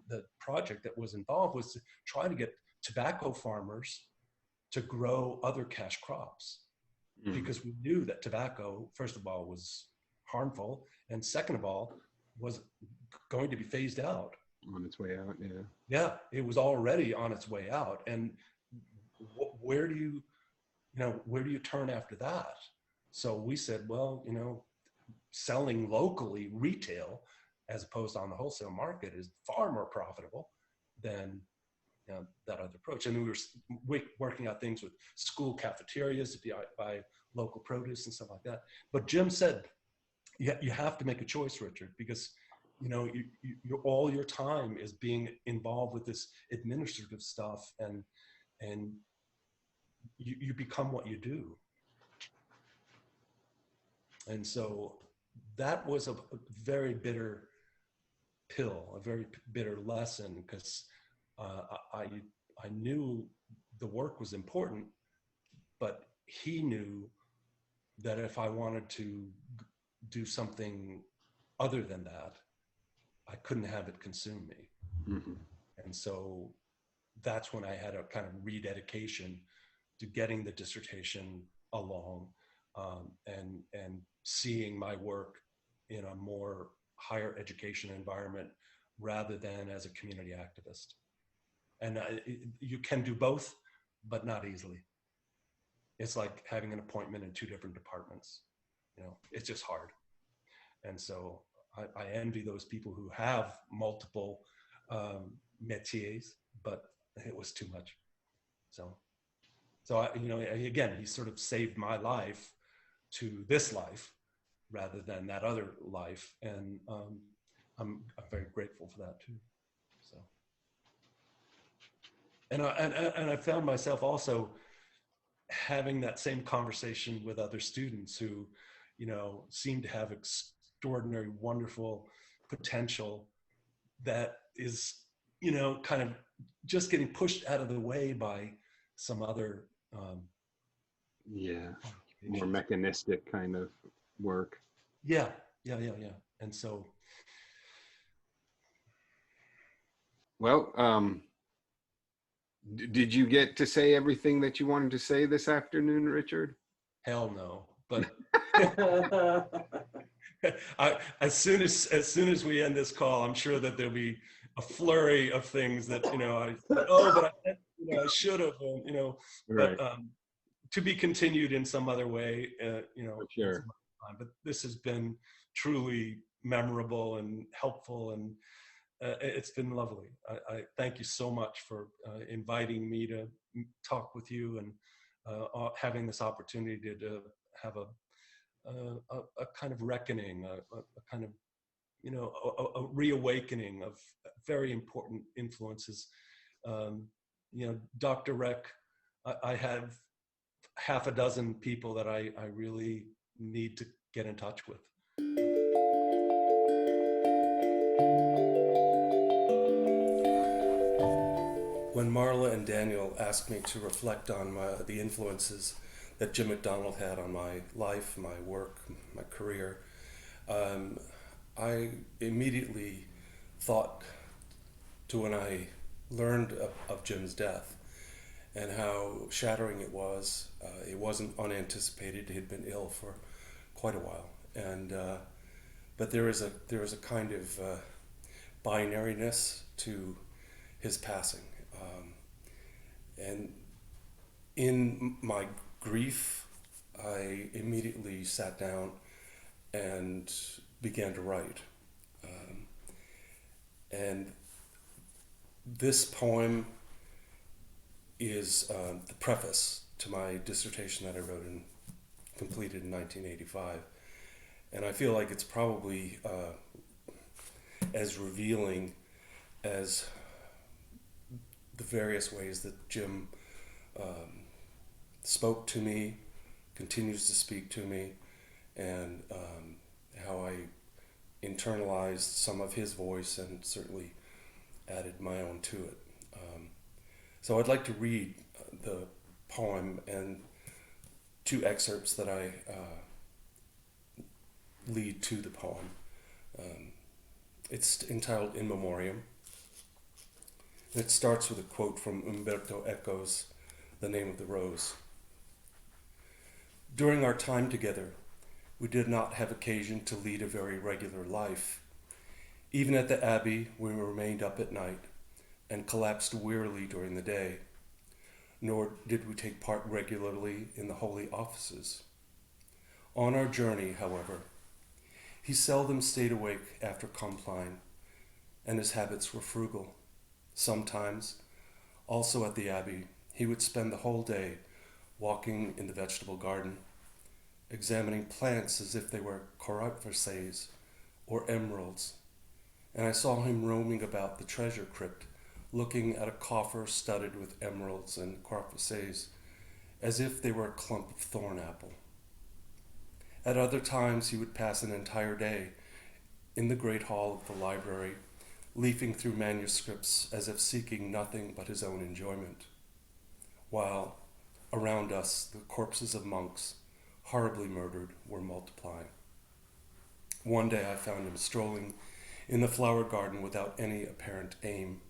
S3: the project that was involved was to try to get tobacco farmers to grow other cash crops, because we knew that tobacco, first of all, was harmful, and second of all, was going to be phased out.
S1: On its way out, yeah.
S3: Yeah, it was already on its way out. And where do you turn after that? So we said, well, you know, selling locally, retail, as opposed to on the wholesale market, is far more profitable than, you know, that other approach. And we were working out things with school cafeterias to buy local produce and stuff like that. But Jim said, you have to make a choice, Richard, because, you know, all your time is being involved with this administrative stuff, and you become what you do. And so that was a very bitter pill, a very bitter lesson, because I knew the work was important, but he knew that if I wanted to do something other than that, I couldn't have it consume me. Mm-hmm. And so that's when I had a kind of rededication to getting the dissertation along, and seeing my work in a more higher education environment rather than as a community activist. And you can do both, but not easily. It's like having an appointment in 2 different departments. You know, it's just hard. And so I envy those people who have multiple métiers, but it was too much. So you know, again, he sort of saved my life to this life rather than that other life. And I'm very grateful for that too. So, and I found myself also having that same conversation with other students who, you know, seem to have extraordinary, wonderful potential that is, you know, kind of just getting pushed out of the way by some other
S1: more mechanistic kind of work.
S3: Yeah. And so,
S1: well, Did you get to say everything that you wanted to say this afternoon, Richard?
S3: Hell no. But as soon as we end this call, I'm sure that there'll be a flurry of things that, I thought, oh, but I should have,
S1: Right.
S3: but to be continued in some other way,
S1: For sure.
S3: but this has been truly memorable and helpful, and it's been lovely. I thank you so much for inviting me to talk with you, and having this opportunity to have a kind of reckoning, a kind of, a reawakening of very important influences. Dr. Reck, I have half a dozen people that I really need to get in touch with. When Marla and Daniel asked me to reflect on the influences that Jim Macdonald had on my life, my work, my career, I immediately thought to when I learned of Jim's death and how shattering it was. It wasn't unanticipated. He had been ill for quite a while, and but there is a kind of binariness to his passing. And in my grief, I immediately sat down and began to write. And this poem is the preface to my dissertation that I wrote and completed in 1985. And I feel like it's probably as revealing as the various ways that Jim spoke to me, continues to speak to me, and how I internalized some of his voice and certainly added my own to it. So I'd like to read the poem and two excerpts that I lead to the poem. It's entitled In Memoriam. It starts with a quote from Umberto Eco's The Name of the Rose. During our time together, we did not have occasion to lead a very regular life. Even at the Abbey, we remained up at night and collapsed wearily during the day, nor did we take part regularly in the holy offices. On our journey, however, he seldom stayed awake after Compline, and his habits were frugal. Sometimes, also at the Abbey, he would spend the whole day walking in the vegetable garden, examining plants as if they were coryphaceae or emeralds, and I saw him roaming about the treasure crypt, looking at a coffer studded with emeralds and coryphaceae, as if they were a clump of thorn apple. At other times he would pass an entire day in the great hall of the library, leafing through manuscripts as if seeking nothing but his own enjoyment, while around us the corpses of monks, horribly murdered, were multiplying. One day I found him strolling in the flower garden without any apparent aim,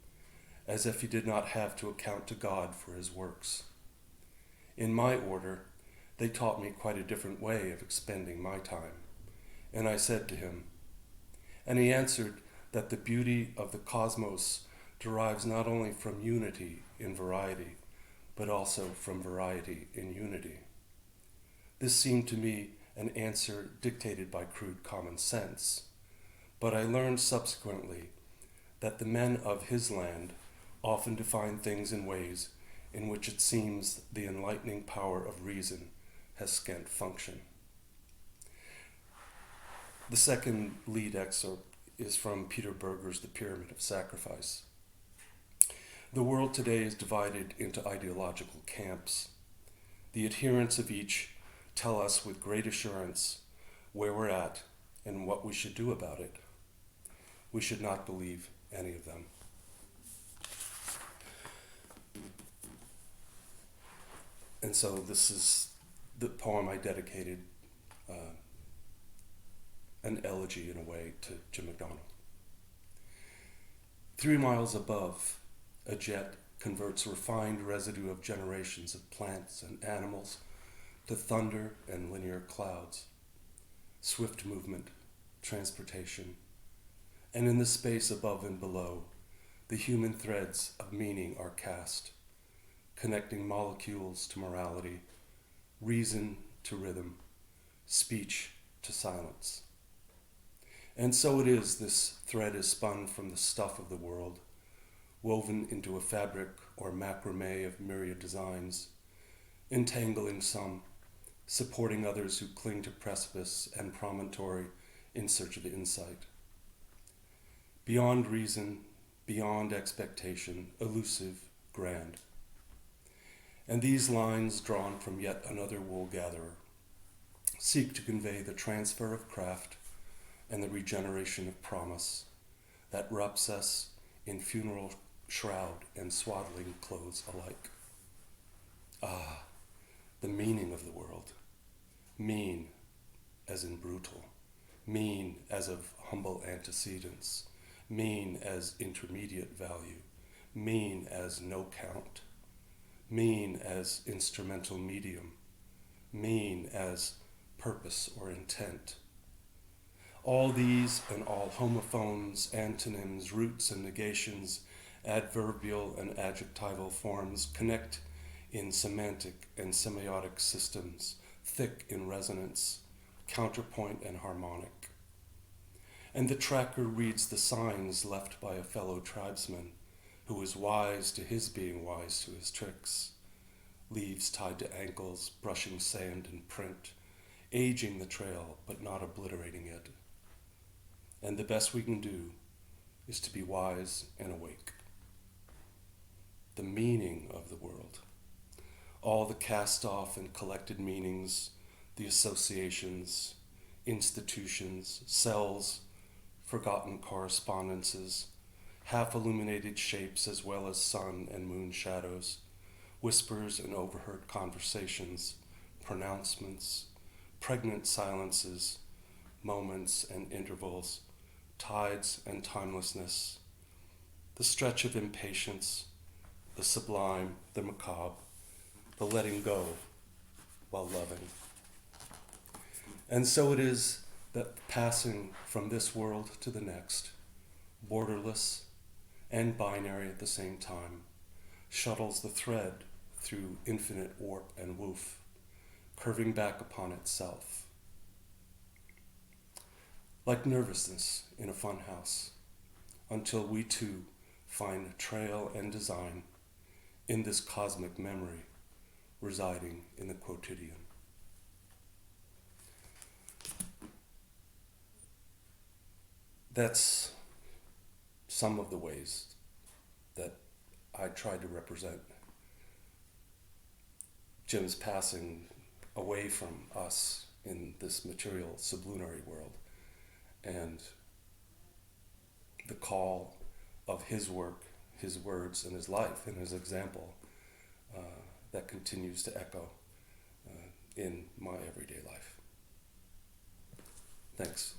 S3: as if he did not have to account to God for his works. In my order, they taught me quite a different way of expending my time, and I said to him, and he answered that the beauty of the cosmos derives not only from unity in variety, but also from variety in unity. This seemed to me an answer dictated by crude common sense, but I learned subsequently that the men of his land often define things in ways in which it seems the enlightening power of reason has scant function. The second lead excerpt is from Peter Berger's The Pyramid of Sacrifice. The world today is divided into ideological camps. The adherents of each tell us with great assurance where we're at and what we should do about it. We should not believe any of them. And so this is the poem I dedicated, an elegy in a way to Jim Macdonald. 3 miles above, a jet
S4: converts refined residue of generations of plants and animals to thunder and linear clouds, swift movement, transportation, and in the space above and below, the human threads of meaning are cast, connecting molecules to morality, reason to rhythm, speech to silence. And so it is, this thread is spun from the stuff of the world, woven into a fabric or macrame of myriad designs, entangling some, supporting others who cling to precipice and promontory in search of insight. Beyond reason, beyond expectation, elusive, grand. And these lines, drawn from yet another wool gatherer, seek to convey the transfer of craft and the regeneration of promise that wraps us in funeral shroud and swaddling clothes alike. Ah, the meaning of the world. Mean as in brutal. Mean as of humble antecedents. Mean as intermediate value. Mean as no count. Mean as instrumental medium. Mean as purpose or intent. All these and all homophones, antonyms, roots and negations, adverbial and adjectival forms connect in semantic and semiotic systems, thick in resonance, counterpoint and harmonic. And the tracker reads the signs left by a fellow tribesman who is wise to his being wise to his tricks, leaves tied to ankles, brushing sand and print, aging the trail but not obliterating it. And the best we can do is to be wise and awake. The meaning of the world, all the cast off and collected meanings, the associations, institutions, cells, forgotten correspondences, half illuminated shapes as well as sun and moon shadows, whispers and overheard conversations, pronouncements, pregnant silences, moments and intervals, tides and timelessness, the stretch of impatience, the sublime, the macabre, the letting go while loving. And so it is that passing from this world to the next, borderless and binary at the same time, shuttles the thread through infinite warp and woof, curving back upon itself. Like nervousness in a fun house, until we too find trail and design in this cosmic memory residing in the quotidian. That's some of the ways that I tried to represent Jim's passing away from us in this material sublunary world, and the call of his work, his words, and his life, and his example that continues to echo in my everyday life. Thanks.